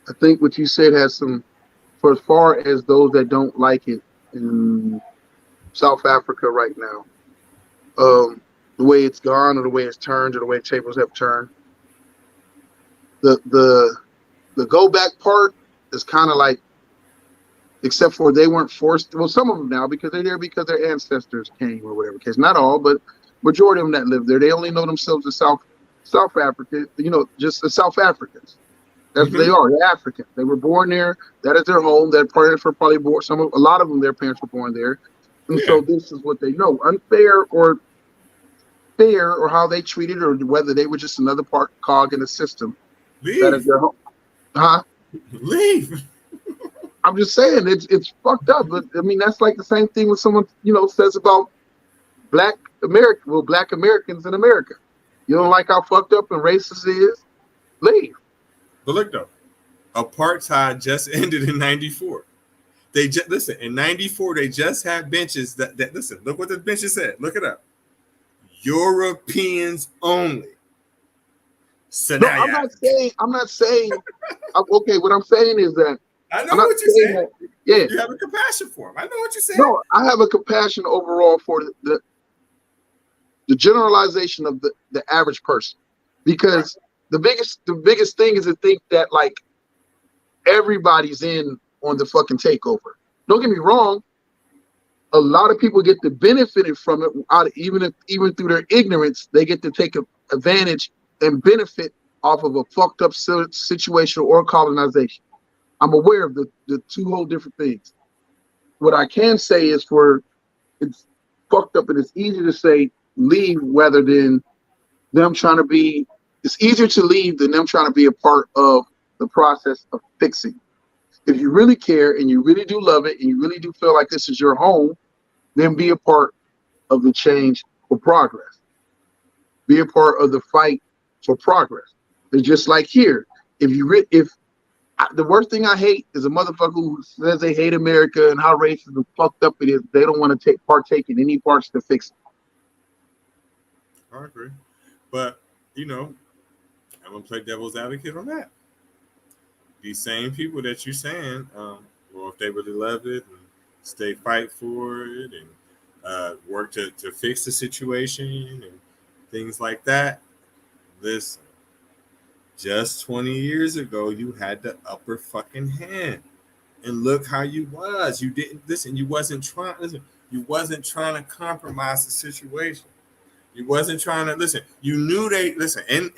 I think what you said has some, for as far as those that don't like it in South Africa right now, the way it's gone or the way it's turned or the way tables have turned. The go back part is kind of like, except for they weren't forced. Well, some of them now, because they're there because their ancestors came or whatever case. Not all, but majority of them that live there, they only know themselves as South Africa. Just the South Africans. That's what they are. They're African. They were born there. That is their home. Their parents were probably born. A lot of them, their parents were born there, and so this is what they know. Unfair or fair, or how they treated, or whether they were just another cog in the system. Leave. That is their home. Huh? Leave. I'm just saying it's fucked up. But I mean, that's like the same thing when someone says about Black Americans in America. You don't like how fucked up and racist it is? Leave. But look though, apartheid just ended in '94. They just listen in '94. They just had benches that listen. Look what the benches said. Look it up. Europeans only. So no, I'm not saying. Okay, what I'm saying is that I know what you're saying. Yeah, you have a compassion for them. I know what you're saying. No, I have a compassion overall for the generalization of the average person, because the biggest thing is to think that like everybody's in on the fucking takeover. Don't get me wrong. A lot of people get the benefit from it, even through their ignorance, they get to take advantage and benefit off of a fucked up situation or colonization. I'm aware of the two whole different things. What I can say is it's fucked up and it's easy to say leave rather than them trying to be. It's easier to leave than them trying to be a part of the process of fixing. If you really care and you really do love it and you really do feel like this is your home, then be a part of the change for progress. Be a part of the fight for progress. It's just like here. If the worst thing I hate is a motherfucker who says they hate America and how racist and fucked up it is. They don't want to partake in any parts to fix it. I agree, but I'm gonna play devil's advocate on that. These same people that you're saying, well, if they really love it and stay fight for it and work to fix the situation and things like that. Listen, just 20 years ago, you had the upper fucking hand, and look how you was. You didn't listen. You wasn't trying. Listen, you wasn't trying to compromise the situation. You wasn't trying to listen. You knew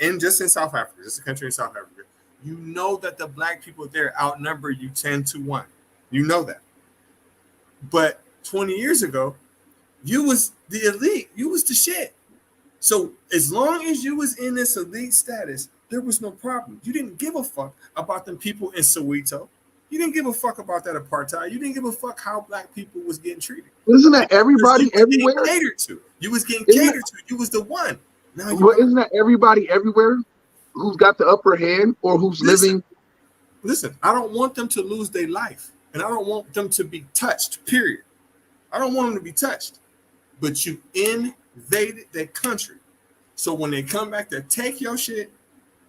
and just in South Africa, just a country in South Africa, you know that the black people there outnumber you 10-1. You know that. But 20 years ago, You was the elite. You was the shit. So as long as you was in this elite status, there was no problem. You didn't give a fuck about them people in Soweto. You didn't give a fuck about that apartheid. You didn't give a fuck how black people was getting treated. Isn't that everybody everywhere? Catered to. You was getting catered to. You was the one. Now isn't that everybody everywhere who's got the upper hand or who's living? Listen, I don't want them to lose their life, and I don't want them to be touched. Period. I don't want them to be touched. But you invaded their country, so when they come back, they take your shit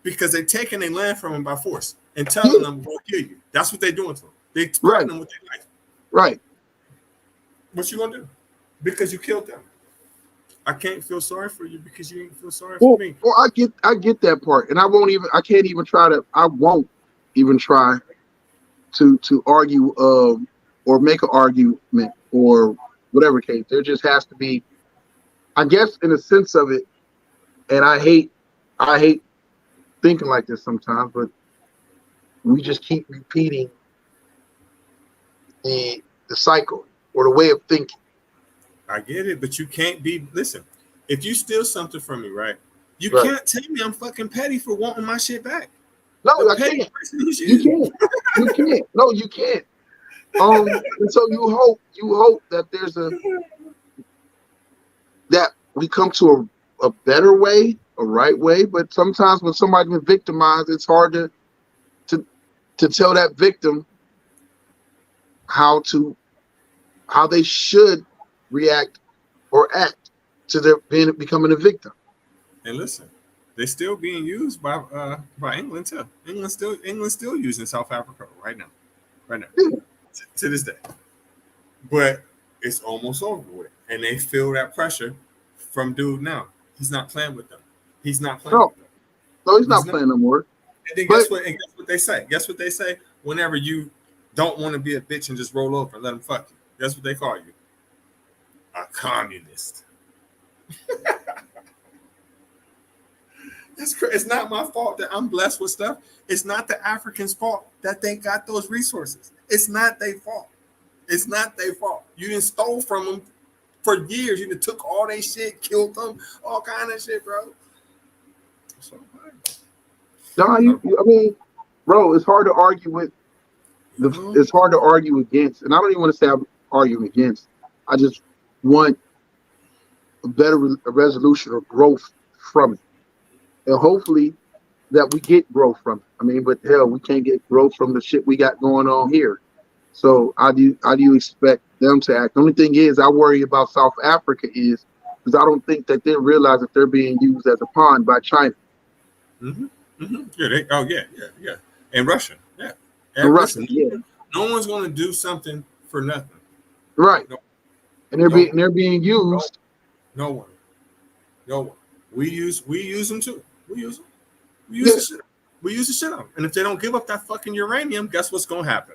because they're taking their land from them by force and telling them we'll kill you. That's what they're doing to them. They threaten them with their life. Right. What you gonna do? Because you killed them. I can't feel sorry for you because you ain't feel sorry for me. Well, I get that part, and I won't even try to argue or make an argument or whatever case. There just has to be, I guess, in a sense of it, and I hate thinking like this sometimes, but we just keep repeating the cycle or the way of thinking. I get it, but you can't be. Listen, if you steal something from me, right? You can't tell me I'm fucking petty for wanting my shit back. No, I can't. You can't. You can't. No, you can't. And so you hope that that we come to a better way, a right way. But sometimes when somebody's been victimized, it's hard to tell that victim how they should react or act to their becoming a victim. And listen, they're still being used by England too. England's still using South Africa right now, to this day. But it's almost over with, and they feel that pressure from dude now. He's not playing with them. He's not playing with them. No, he's not playing no more. And then guess what they say? Guess what they say? Whenever you don't want to be a bitch and just roll over and let them fuck you, guess what they call you? A communist. That's crazy. It's not my fault that I'm blessed with stuff. It's not the Africans' fault that they got those resources. It's not their fault. It's not their fault. You didn't stole from them for years. You done took all their shit, killed them, all kind of shit, bro. So, I mean, bro, it's hard to argue with. It's hard to argue against, and I don't even want to say I'm arguing against. I just want a better resolution or growth from it, and hopefully that we get growth from it. I mean, but hell, we can't get growth from the shit we got going on here. So how do you expect them to act? The only thing is, I worry about South Africa is because I don't think that they realize that they're being used as a pawn by China. Mm-hmm. Mm-hmm. Yeah. And Russia, yeah. And Russia, yeah. No one's going to do something for nothing. Right. No. And they're being used. No one. We use them too. We use them. We use the shit on them. And if they don't give up that fucking uranium, guess what's going to happen?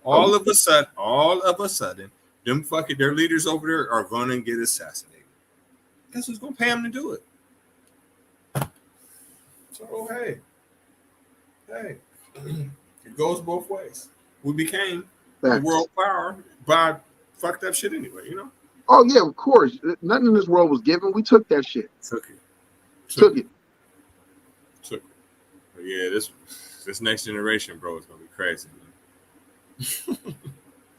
All of a sudden, their leaders over there are going to get assassinated. Guess who's going to pay them to do it? So, hey, it goes both ways. We became the world power by fucked up shit anyway, you know? Oh, yeah, of course. Nothing in this world was given. We took that shit. Took it. But yeah, this next generation, bro, is going to be crazy, man.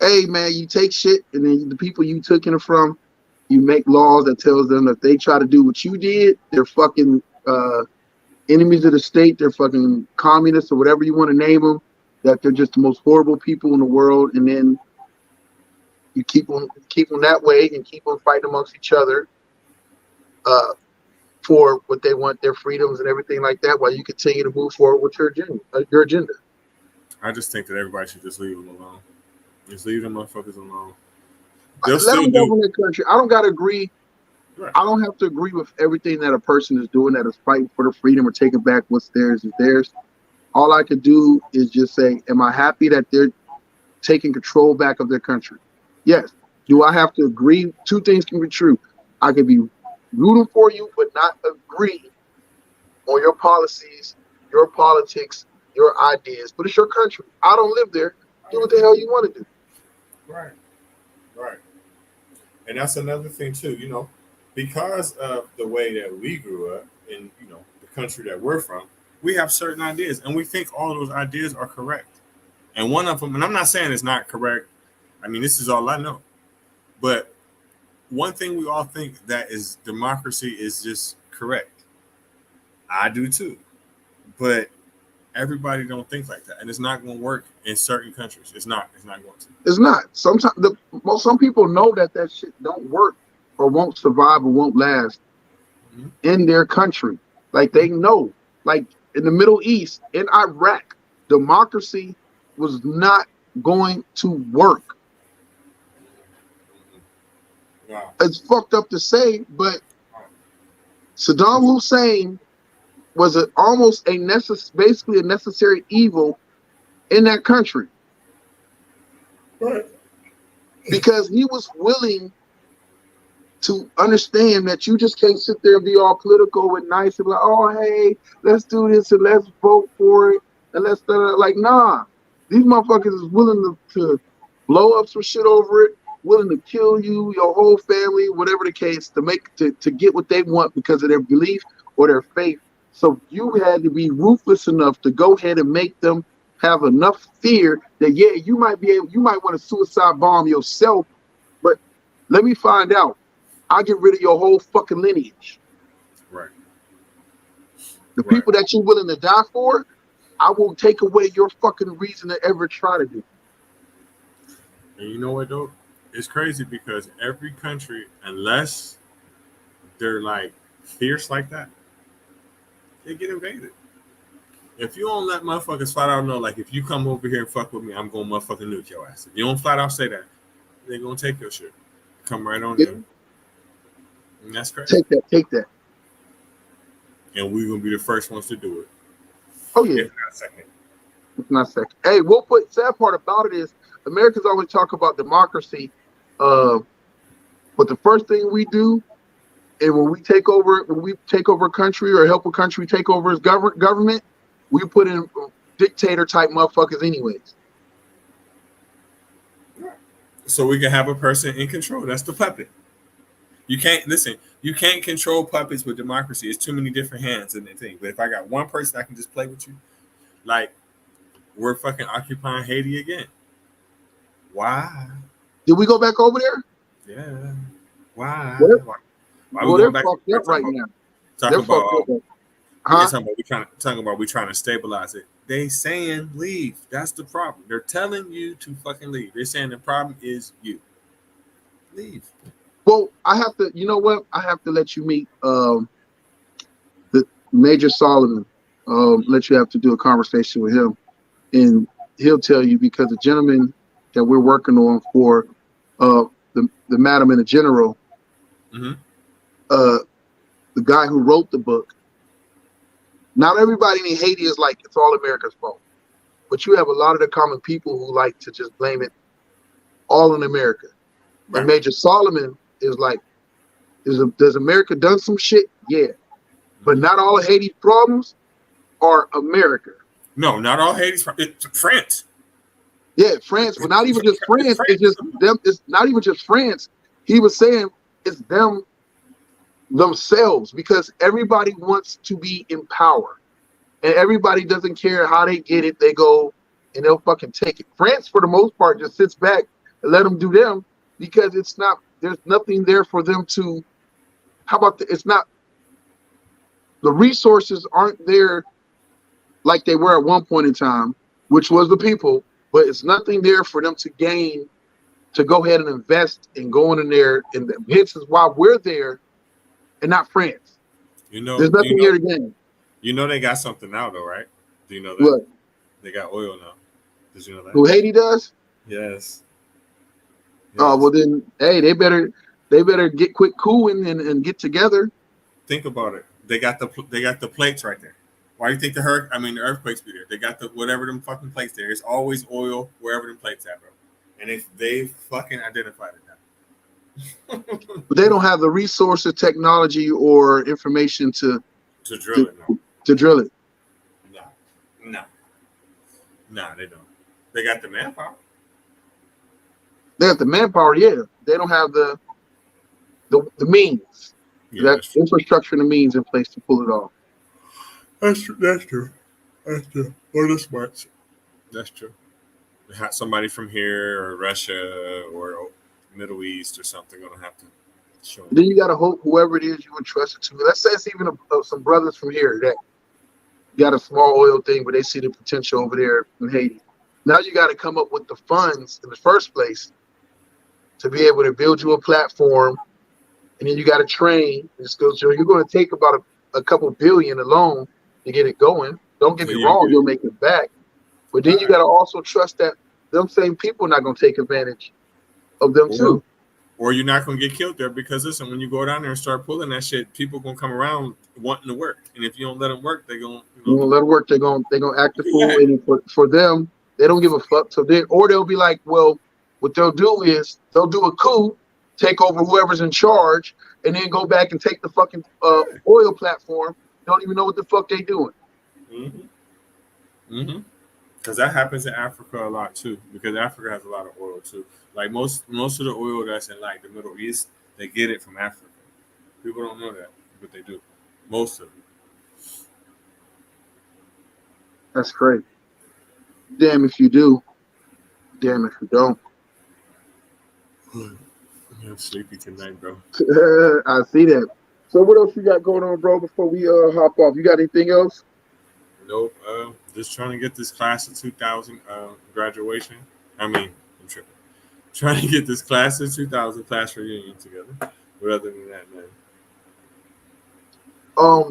Hey, man, you take shit, and then the people you took it from, you make laws that tells them that if they try to do what you did, they're fucking enemies of the state, they're fucking communists or whatever you want to name them, that they're just the most horrible people in the world, and then you keep them that way and keep them fighting amongst each other for what they want, their freedoms and everything like that, while you continue to move forward with your agenda. I just think that everybody should just leave them alone. Just leave them motherfuckers alone. Let them govern their country. I don't gotta agree. Right. I don't have to agree with everything that a person is doing that is fighting for the freedom or taking back what's theirs is theirs. All I could do is just say, am I happy that they're taking control back of their country? Yes. Do I have to agree? Two things can be true. I could be rooting for you, but not agree on your policies, your politics, your ideas. But it's your country. I don't live there. Do what the hell you want to do. Right. And that's another thing too, because of the way that we grew up in, the country that we're from, we have certain ideas and we think all of those ideas are correct. And one of them, and I'm not saying it's not correct. I mean, this is all I know. But one thing we all think that is democracy is just correct. I do too. But everybody don't think like that. And it's not going to work in certain countries. It's not going to. It's not. Sometimes some people know that shit don't work or won't survive or won't last in their country. Like they know. Like in the Middle East, in Iraq, democracy was not going to work. Wow. It's fucked up to say, but Saddam Hussein was basically a necessary evil in that country. Right. Because he was willing to understand that you just can't sit there and be all political and nice and be like, oh, hey, let's do this and let's vote for it. And let's like, nah, these motherfuckers is willing to blow up some shit over it, willing to kill you, your whole family, whatever the case, to get what they want because of their belief or their faith. So you had to be ruthless enough to go ahead and make them have enough fear that, yeah, you might want to suicide bomb yourself, but let me find out. I'll get rid of your whole fucking lineage. Right. The people that you're willing to die for, I will take away your fucking reason to ever try to do. And you know what, though? It's crazy because every country, unless they're like fierce like that, they get invaded. If you don't let motherfuckers flat out know, like, if you come over here and fuck with me, I'm going to motherfucking nuke your ass. If you don't flat out say that, they're going to take your shit. Come right on in. And that's crazy. Take that. And we're going to be the first ones to do it. Oh, yeah. If not second. If not second. Hey, sad part about it is Americans always talk about democracy, but the first thing we do, and when we take over a country or help a country take over its government, we put in dictator type motherfuckers anyways. So we can have a person in control. That's the puppet. You can't control puppets with democracy. It's too many different hands in the thing. But if I got one person that can just play with you, like we're fucking occupying Haiti again. Why? Did we go back over there? Yeah. Why? Well, they're fucked up right now. Talking about we trying to stabilize it. They saying leave. That's the problem. They're telling you to fucking leave. They're saying the problem is you. Leave. Well, I have to. You know what? I have to let you meet the Major Solomon. Let you have to do a conversation with him, and he'll tell you because the gentleman that we're working on for the Madam and the General, the guy who wrote the book. Not everybody in Haiti is like it's all America's fault, but you have a lot of the common people who like to just blame it all on America. Right. And Major Solomon is like, does America done some shit? Yeah, but not all of Haiti's problems are America. No, not all Haiti's. It's France. Yeah, France, but not even just France. It's just them. It's not even just France. He was saying it's them themselves because everybody wants to be in power, and everybody doesn't care how they get it. They go and they'll fucking take it. France, for the most part, just sits back and let them do them because it's not. There's nothing there for them to. How about it's not. The resources aren't there like they were at one point in time, which was the people. But it's nothing there for them to gain, to go ahead and invest and going in there. And hence is why we're there and not France. There's nothing here to gain. You know they got something now, though, right? Do you know that? What? They got oil now. Did you know that? Who Haiti does? Yes. Oh, well then, hey, they better get quick cooling and get together. Think about it. They got the plates right there. Why do you think the earthquakes be there? They got whatever them fucking plates there. It's always oil wherever them plates at, bro. And they fucking identified it now. But they don't have the resources, technology, or information to drill it. No. To drill it. No, they don't. They got the manpower. They have the manpower, yeah. They don't have the the means. Yeah, That that's true. infrastructure and the means in place to pull it off. That's true. That's true. That's true. Or the smarts. That's true. Have somebody from here or Russia or Middle East or something gonna have to show them. Then you got to hope whoever it is you entrust it to. Let's say it's even some brothers from here that got a small oil thing, but they see the potential over there in Haiti. Now you got to come up with the funds in the first place to be able to build you a platform, and then you got to train. You're going to take about a couple billion alone to get it going. Don't get me wrong, you'll make it back, but then you got to also trust that them same people are not going to take advantage of them too. Or you're not gonna get killed there because listen, when you go down there and start pulling that shit, people gonna come around wanting to work, and if you don't let them work, they're gonna you don't let them work. They're gonna act the fool, and for them, they don't give a fuck. So they'll be like, well, what they'll do is they'll do a coup, take over whoever's in charge, and then go back and take the fucking oil platform. Don't even know what the fuck they doing. Because that happens in Africa a lot too. Because Africa has a lot of oil too. Like most of the oil that's in like the Middle East, they get it from Africa. People don't know that, but they do. Most of it. That's crazy. Damn if you do. Damn if you don't. I'm sleepy tonight, bro. I see that. So what else you got going on, bro, before we hop off? You got anything else? Nope. Just trying to get this class of 2000 graduation. I mean, I'm tripping. Trying to get this class of 2000 class reunion together. But other than that, man.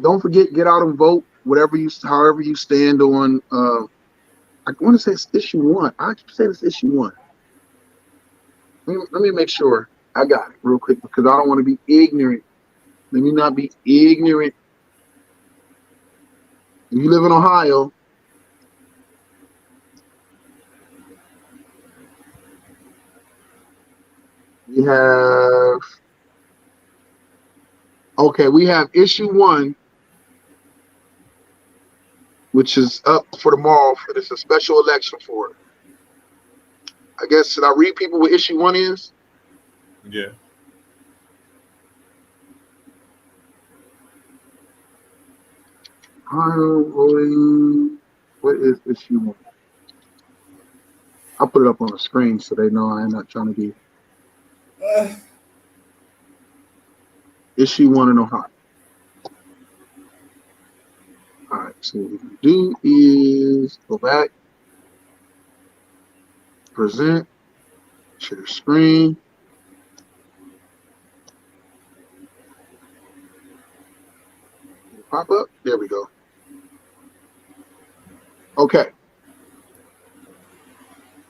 Don't forget, get out and vote. However you stand on. I want to say it's issue 1. I keep saying it's issue 1. Let me make sure I got it real quick because I don't want to be ignorant. Let me not be ignorant. If you live in Ohio, we have issue 1, which is up for tomorrow. It's a special election for it. I guess, should I read people what issue 1 is? Yeah. What is issue 1? I'll put it up on the screen so they know I'm not trying to be. Issue 1 in Ohio. All right, so what we can do is go back, present, share screen. Pop up. There we go. Okay.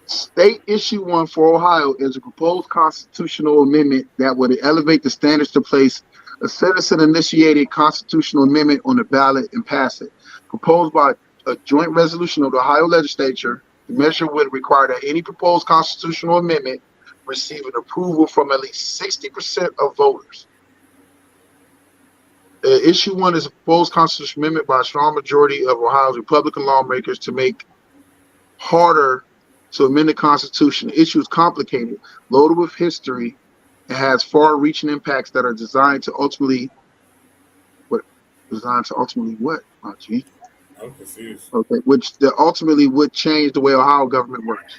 State issue 1 for Ohio is a proposed constitutional amendment that would elevate the standards to place a citizen-initiated constitutional amendment on the ballot and pass it. Proposed by a joint resolution of the Ohio legislature, the measure would require that any proposed constitutional amendment receive an approval from at least 60% of voters. Issue 1 is a proposed constitutional amendment by a strong majority of Ohio's Republican lawmakers to make harder to amend the Constitution. The issue is complicated, loaded with history, and has far-reaching impacts that are designed to ultimately what? Oh, gee. I'm confused. Okay, which ultimately would change the way Ohio government works.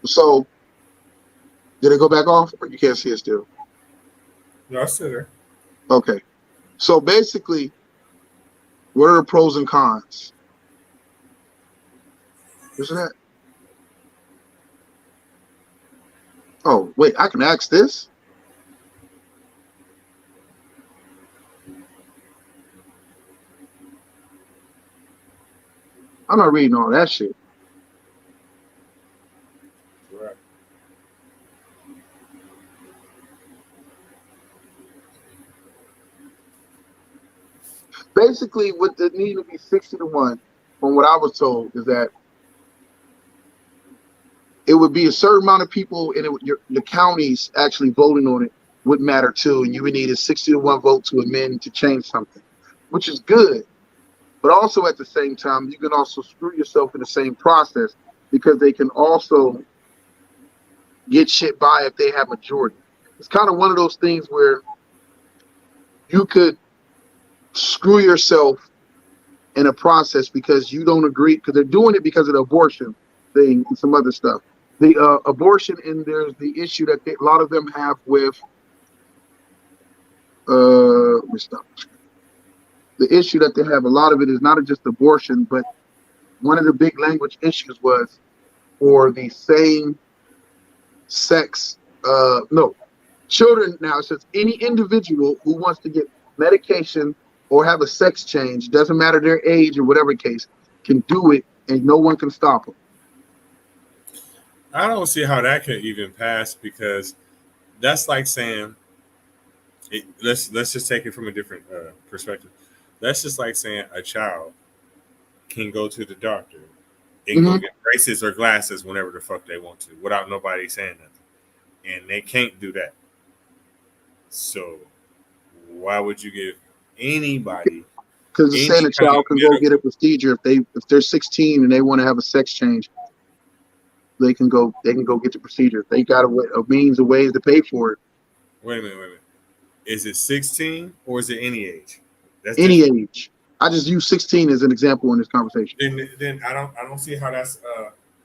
So, did it go back off, or you can't see it still? No, I still there. Okay. So basically, what are the pros and cons? Isn't that? Oh, wait, I can ask this? I'm not reading all that shit. Right. Basically, what the need to be 60-1, from what I was told, is that it would be a certain amount of people, and the counties actually voting on it would matter too, and you would need a 60-1 vote to amend to change something, which is good. But also at the same time, you can also screw yourself in the same process because they can also get shit by if they have majority. it's kind of one of those things where you could screw yourself in a process because you don't agree, because they're doing it because of the abortion thing and some other stuff. The abortion, and there's the issue that a lot of them have with let me stop. The issue that they have, a lot of it is not just abortion, but one of the big language issues was for the same sex, no, children. Now it says any individual who wants to get medication or have a sex change, doesn't matter their age or whatever case, can do it and no one can stop them. I don't see how that could even pass, because that's like saying, let's just take it from a different perspective. That's just like saying a child can go to the doctor and go get braces or glasses whenever the fuck they want to without nobody saying nothing. And they can't do that. So why would you give anybody? Because it's saying a child can go get a procedure if they're 16 and they want to have a sex change, they can go get the procedure. If they got a means, a ways to pay for it. Wait a minute. Is it 16 or is it any age? That's any different. Age. I just use 16 as an example in this conversation. Then I don't see how that's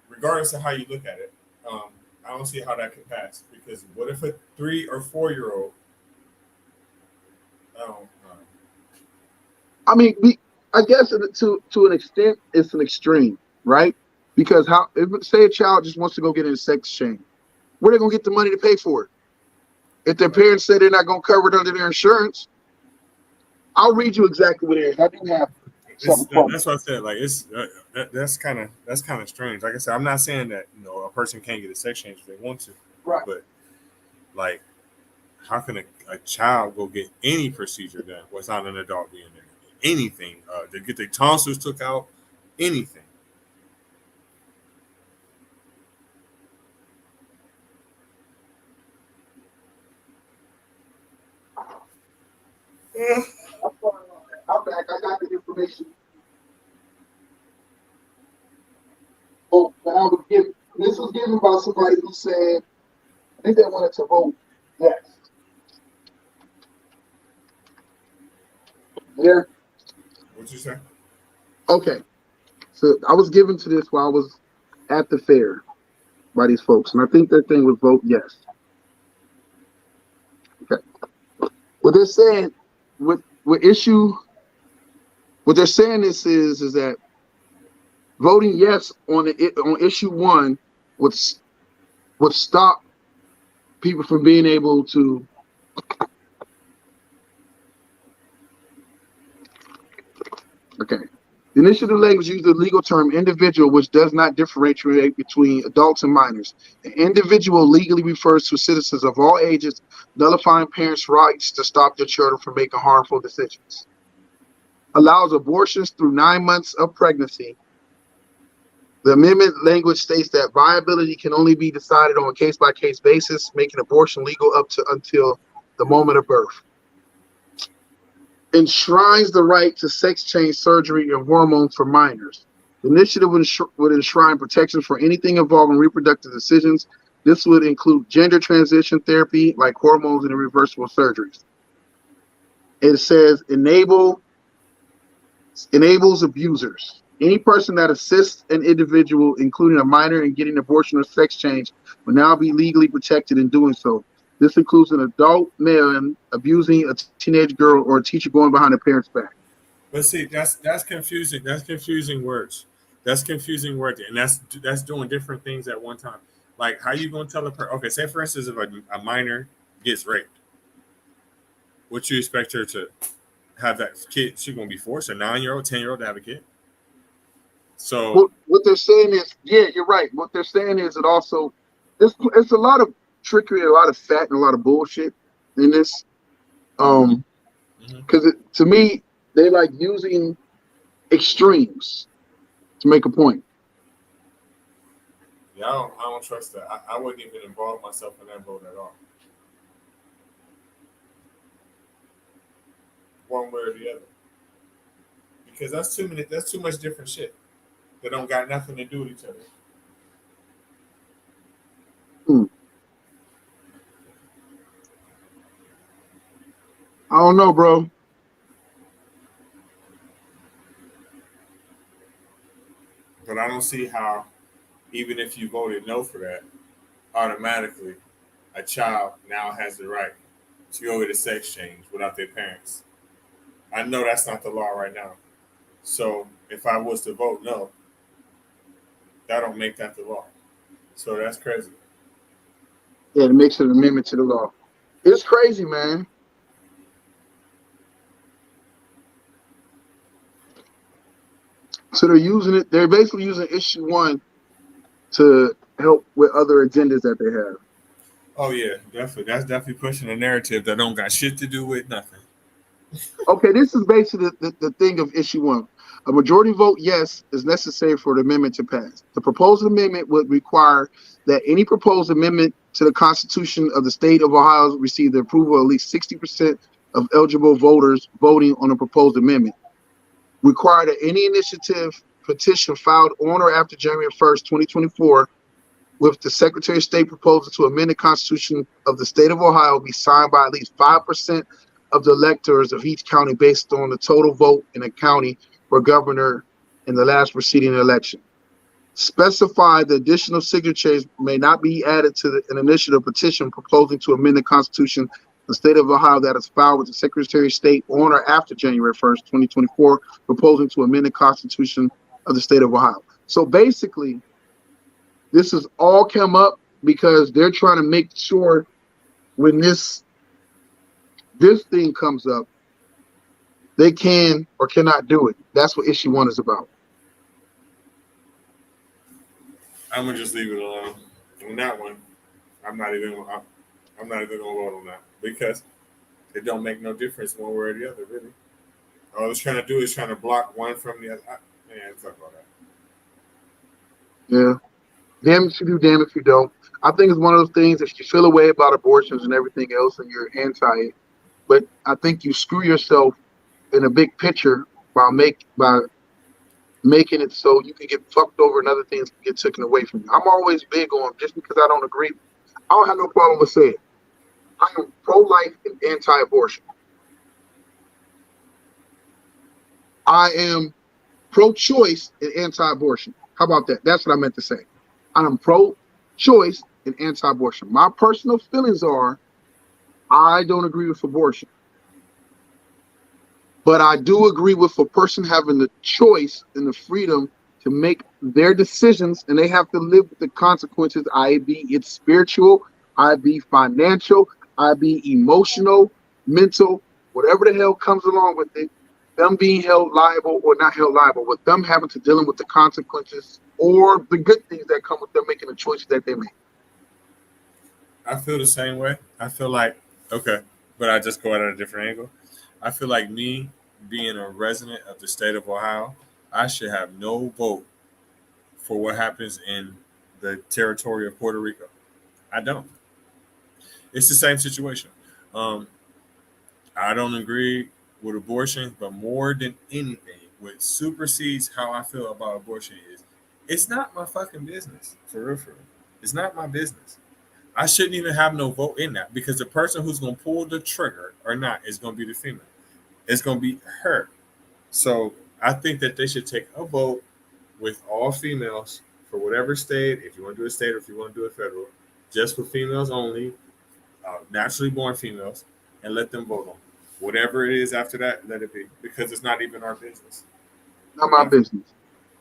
regardless of how you look at it. I don't see how that could pass, because what if a 3 or 4 year old? I mean, I guess to an extent, it's an extreme, right? Because if say a child just wants to go get in a sex change, where are they gonna get the money to pay for it? If their parents say they're not gonna cover it under their insurance, I'll read you exactly what it is. I do have something. That's what I said. Like that's kind of strange. Like I said, I'm not saying that a person can't get a sex change if they want to, right? But like, how can a child go get any procedure done without an adult being there? Anything, to get their tonsils took out, anything. I'm back. I got the information. Oh, this was given by somebody who said, I think they wanted to vote yes. Yeah. What'd you say? Okay. So I was given to this while I was at the fair by these folks, and I think their thing was vote yes. Okay. What they're saying what they're saying is that voting yes on issue 1 would stop people from being able to The initiative language uses the legal term individual, which does not differentiate between adults and minors. An individual legally refers to citizens of all ages, nullifying parents' rights to stop their children from making harmful decisions. Allows abortions through 9 months of pregnancy. The amendment language states that viability can only be decided on a case-by-case basis, making abortion legal until the moment of birth. Enshrines the right to sex change surgery and hormones for minors. The initiative would enshrine protections for anything involving reproductive decisions. This would include gender transition therapy, like hormones and irreversible surgeries. It says enables abusers. Any person that assists an individual, including a minor, in getting abortion or sex change, will now be legally protected in doing so. This includes an adult male abusing a teenage girl or a teacher going behind a parent's back. But see, that's confusing. That's confusing words. That's confusing words, and that's doing different things at one time. Like, how you gonna tell a person? Okay, say for instance, if a minor gets raped, would you expect her to have that kid? She's gonna be forced, a 9-year-old, 10-year-old, to have a kid. So what they're saying is, yeah, you're right. What they're saying is, it's a lot of trickery, a lot of fat, and a lot of bullshit in this. Because to me, they like using extremes to make a point. Yeah, I don't trust that. I wouldn't even involve myself in that vote at all, one way or the other, because that's too much different shit that don't got nothing to do with each other. I don't know, bro. But I don't see how, even if you voted no for that, automatically a child now has the right to go get a sex change without their parents. I know that's not the law right now. So if I was to vote no, that don't make that the law. So that's crazy. Yeah, it makes an amendment to the law. It's crazy, man. So they're using it. They're basically using issue one to help with other agendas that they have. Oh yeah, definitely. That's definitely pushing a narrative that don't got shit to do with nothing. Okay, this is basically the thing of issue one. A majority vote yes is necessary for the amendment to pass. The proposed amendment would require that any proposed amendment to the Constitution of the state of Ohio receive the approval of at least 60% of eligible voters voting on the proposed amendment. Require that any initiative petition filed on or after January 1st, 2024, with the Secretary of State proposal to amend the Constitution of the state of Ohio be signed by at least 5% of the electors of each county based on the total vote in a county for governor in the last preceding election. Specify the additional signatures may not be added to an initiative petition proposing to amend the Constitution of the state of Ohio that is filed with the Secretary of State on or after January 1st, 2024, proposing to amend the Constitution of the state of Ohio. So basically, this has all come up because they're trying to make sure when this thing comes up, they can or cannot do it. That's what issue one is about. I'm gonna just leave it alone. On that one, I'm not even. I'm not even gonna vote on that because it don't make no difference one way or the other, really. All it's trying to do is trying to block one from the other. Man, fuck all that. Yeah. Damn if you do, damn if you don't. I think it's one of those things if you feel a way about abortions and everything else and you're anti it, but I think you screw yourself in a big picture by making it so you can get fucked over and other things can get taken away from you. I'm always big on just because I don't agree, I don't have no problem with saying I am pro-life and anti-abortion. I am pro-choice and anti-abortion. How about that? That's what I meant to say. I am pro-choice and anti-abortion. My personal feelings are I don't agree with abortion, but I do agree with a person having the choice and the freedom to make their decisions, and they have to live with the consequences. I.e., it's spiritual, I.e., financial, I.e., emotional, mental, whatever the hell comes along with it. Them being held liable or not held liable, with them having to dealing with the consequences or the good things that come with them making the choices that they make. I feel the same way. I feel like okay, but I just go at a different angle. I feel like me being a resident of the state of Ohio, I should have no vote for what happens in the territory of Puerto Rico. I don't. It's the same situation. Um, I don't agree with abortion, but more than anything, what supersedes how I feel about abortion is it's not my fucking business. For real, for real. It's not my business. I shouldn't even have no vote in that because the person who's gonna pull the trigger or not is gonna be the female. It's gonna be her. So I think that they should take a vote with all females for whatever state, if you want to do a state or if you want to do a federal, just for females only, naturally born females, and let them vote on it. Whatever it is after that, let it be because it's not even our business. Not my Not, business.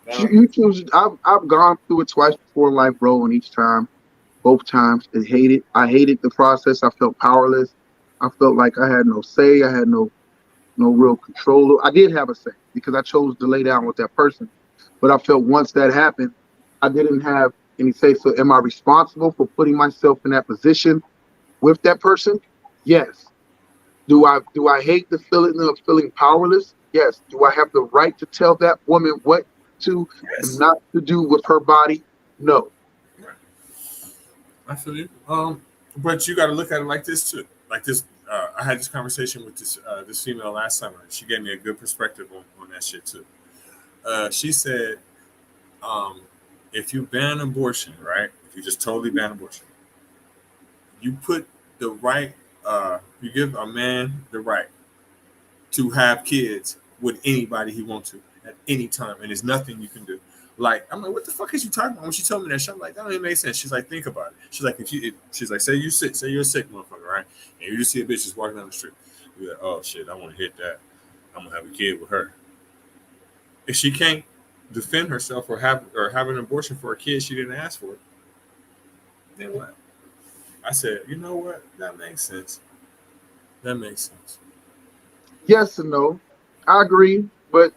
not our You business. choose. I've gone through it twice before in life, bro, and each time, both times, it hated. I hated the process. I felt powerless. I felt like I had no say. I had no real control. I did have a say because I chose to lay down with that person. But I felt once that happened, I didn't have any say. So am I responsible for putting myself in that position with that person? Yes. Do I hate the feeling of feeling powerless? Yes. Do I have the right to tell that woman what to and Yes. not to do with her body? No. Right. I feel you. But you got to look at it like this too. Like this, I had this conversation with this female last summer. She gave me a good perspective on that shit too. She said, um, if you ban abortion, right? If you just totally ban abortion, you put the right, you give a man the right to have kids with anybody he wants to at any time, and there's nothing you can do. Like, I'm like, what the fuck is you talking about? When she told me that shit, I'm like, that don't even make sense. She's like, think about it. She's like, she's like, say you're a sick motherfucker, right? And you just see a bitch just walking down the street. You're like, oh shit, I want to hit that. I'm gonna have a kid with her. If she can't defend herself or have an abortion for a kid she didn't ask for, then what? I said, you know what? That makes sense. That makes sense. Yes and no. I agree, but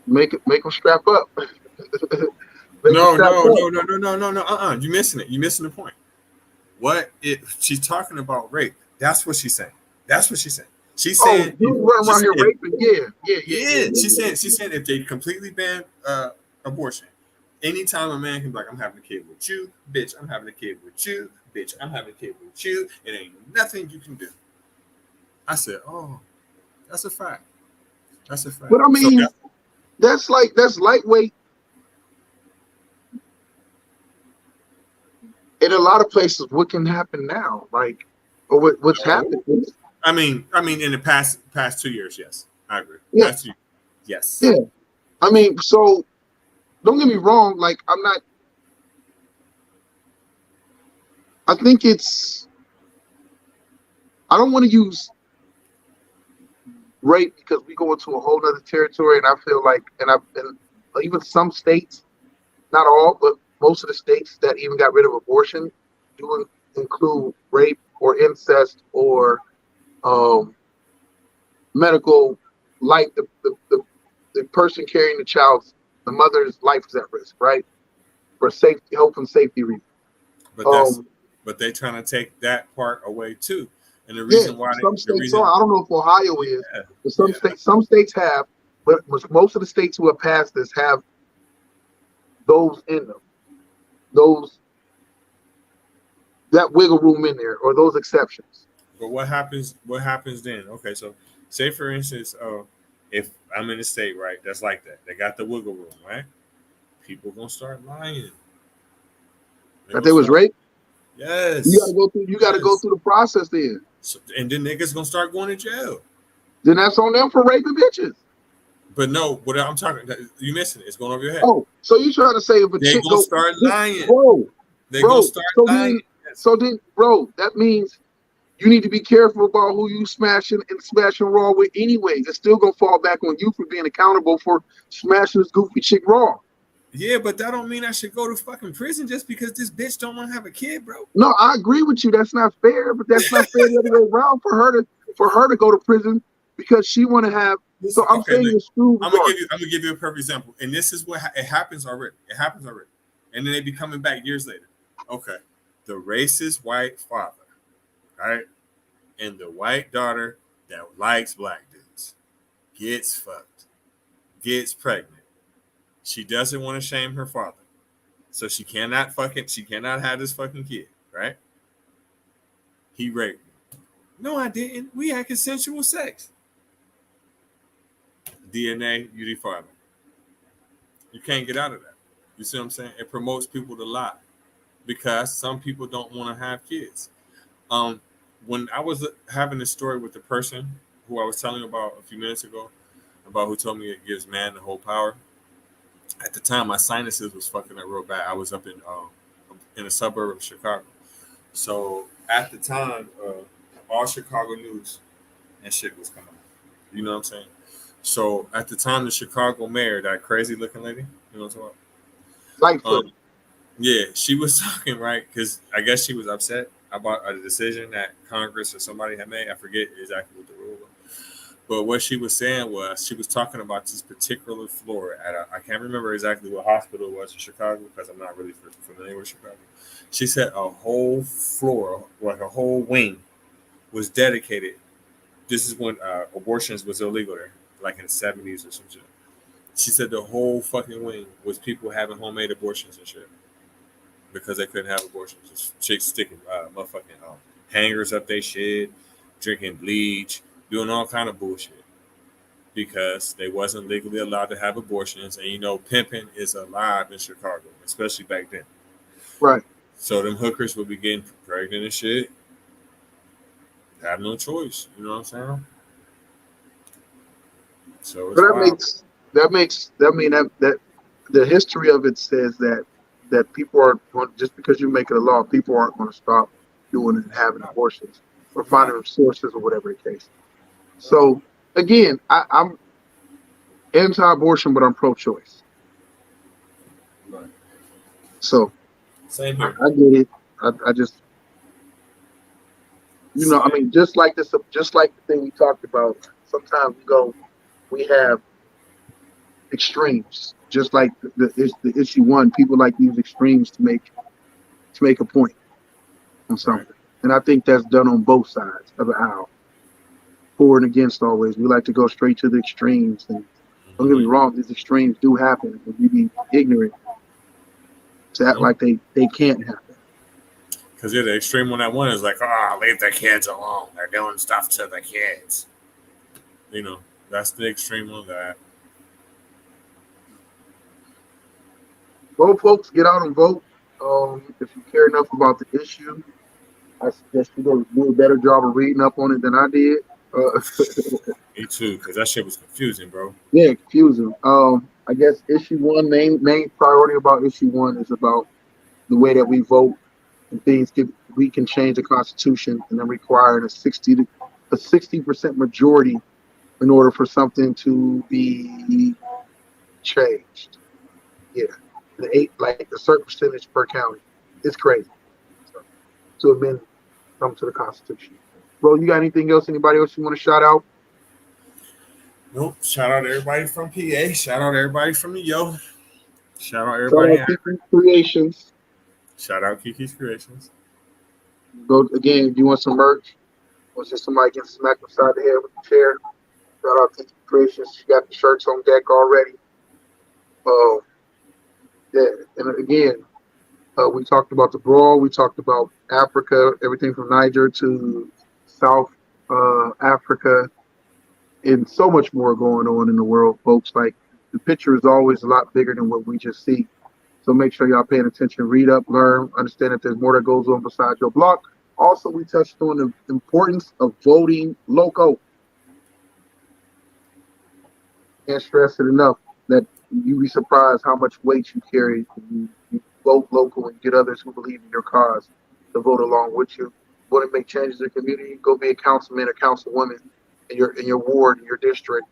make them strap up. No. You're missing it. You're missing the point. What she's talking about rape. That's what she's saying. She's saying you run around here raping. Yeah. She's saying if they completely ban abortion, anytime a man can be like, I'm having a kid with you, bitch, I'm having a kid with you, bitch, I'm having a kid with you, it ain't nothing you can do. I said, oh, that's a fact. That's a fact. But I mean, so that's lightweight. In a lot of places, what can happen now? Like, or what's happened? I mean, in the past 2 years, yes, I agree. Yeah. Yes. Yeah. I mean, so don't get me wrong. Like, I think I don't want to use rape because we go into a whole other territory, and I feel like, and even some states, not all, but most of the states that even got rid of abortion do include rape or incest or medical life. The person carrying the mother's life is at risk, right? For safety, health and safety reasons. But they're trying to take that part away too. And the reason why some states are. I don't know if Ohio is, but some states have, but most of the states who have passed this have those in them. That wiggle room in there, or those exceptions. But what happens then? Okay, so say for instance, if I'm in a state, right, that's like that, they got the wiggle room, right? People gonna start lying. That there was rape? Yes. You gotta go through the process then. So, and then niggas gonna start going to jail. Then that's on them for raping bitches. But no, what I'm talking, you missing it. It's going over your head. Oh, so you trying to say if a chick gonna start lying? They gonna start lying. So then, bro, that means you need to be careful about who you smashing raw with anyway. It's still gonna fall back on you for being accountable for smashing this goofy chick raw. Yeah, but that don't mean I should go to fucking prison just because this bitch don't want to have a kid, bro. No, I agree with you. That's not fair, but that's not fair the other way around for her to go to prison because she want to have. So I'm saying you're screwed. I'm gonna give you a perfect example, and this is what it happens already. It happens already, and then they be coming back years later. Okay, the racist white father, right, and the white daughter that likes black dudes gets fucked, gets pregnant. She doesn't want to shame her father, so she cannot have this fucking kid, right? He raped me. No, I didn't. We had consensual sex. DNA, you the father. You can't get out of that. You see what I'm saying? It promotes people to lie because some people don't want to have kids. When I was having this story with the person who I was telling about a few minutes ago, about who told me it gives man the whole power. At the time, my sinuses was fucking up real bad. I was up in a suburb of Chicago. So at the time, all Chicago news and shit was coming out. You know what I'm saying? So at the time, the Chicago mayor, that crazy looking lady, you know what I'm talking about? Lightfoot. Yeah, she was talking, right? Because I guess she was upset about a decision that Congress or somebody had made. I forget exactly what the rule was. But what she was saying was she was talking about this particular floor at I can't remember exactly what hospital it was in Chicago because I'm not really familiar with Chicago. She said a whole floor, like a whole wing, was dedicated. This is when abortions was illegal there, like in the 70s or some shit. She said the whole fucking wing was people having homemade abortions and shit because they couldn't have abortions. Just chicks sticking motherfucking hangers up their shit, drinking bleach, doing all kind of bullshit because they wasn't legally allowed to have abortions. And, you know, pimping is alive in Chicago, especially back then. Right. So them hookers would be getting pregnant and shit. Have no choice. You know what I'm saying? So it's But wild. that the history of it says that people are just because you make it a law, people aren't going to stop doing it and having abortions or finding sources or whatever the case. So again, I'm anti-abortion, but I'm pro-choice. Right. So Same here. I get it. I just I Same. mean, just like the thing we talked about. Sometimes we have extremes. Just like the issue one, people like to use extremes to make a point on Right. something, and I think that's done on both sides of the aisle, for and against. Always, we like to go straight to the extremes, and don't get me Mm-hmm. wrong, these extremes do happen, and we be ignorant to act Yep. like they can't happen. Because the extreme on that one is like, leave the kids alone. They're doing stuff to the kids. You know, that's the extreme on that. Both folks get out and vote. If you care enough about the issue, I suggest you go do a better job of reading up on it than I did. Me too, because that shit was confusing, bro. Yeah, confusing. I guess issue one, main priority about issue one is about the way that we vote and we can change the Constitution and then requiring a 60% majority in order for something to be changed. Yeah, like a certain percentage per county. It's crazy. So, to amend something to the Constitution. Bro, you got anything else? Anybody else you want to shout out? Nope. Shout out everybody from PA. Shout out everybody from New York. Shout out Shout everybody. out Kiki Creations. Shout out Kiki's Creations. Go again. If you want some merch, or just somebody getting smacked upside the head with a chair. Shout out Kiki Creations. She got the shirts on deck already. Uh, yeah, and again, we talked about the Brawl. We talked about Africa, everything from Niger to South Africa, and so much more going on in the world, folks. Like the picture is always a lot bigger than what we just see. So make sure y'all paying attention, read up, learn, understand that there's more that goes on besides your block. Also, we touched on the importance of voting local. Can't stress it enough that you'd be surprised how much weight you carry when you vote local and get others who believe in your cause to vote along with you. Want to make changes in the community? Go be a councilman or councilwoman in your ward, in your district,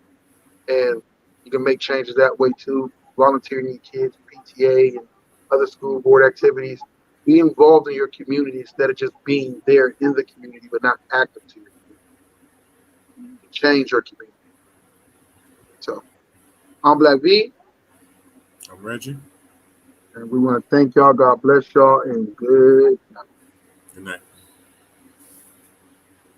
and you can make changes that way too. Volunteering your kids, PTA, and other school board activities. Be involved in your community instead of just being there in the community but not active to your community. Change your community. So I'm Black V. I'm Reggie. And we want to thank y'all. God bless y'all. And good night. Good night.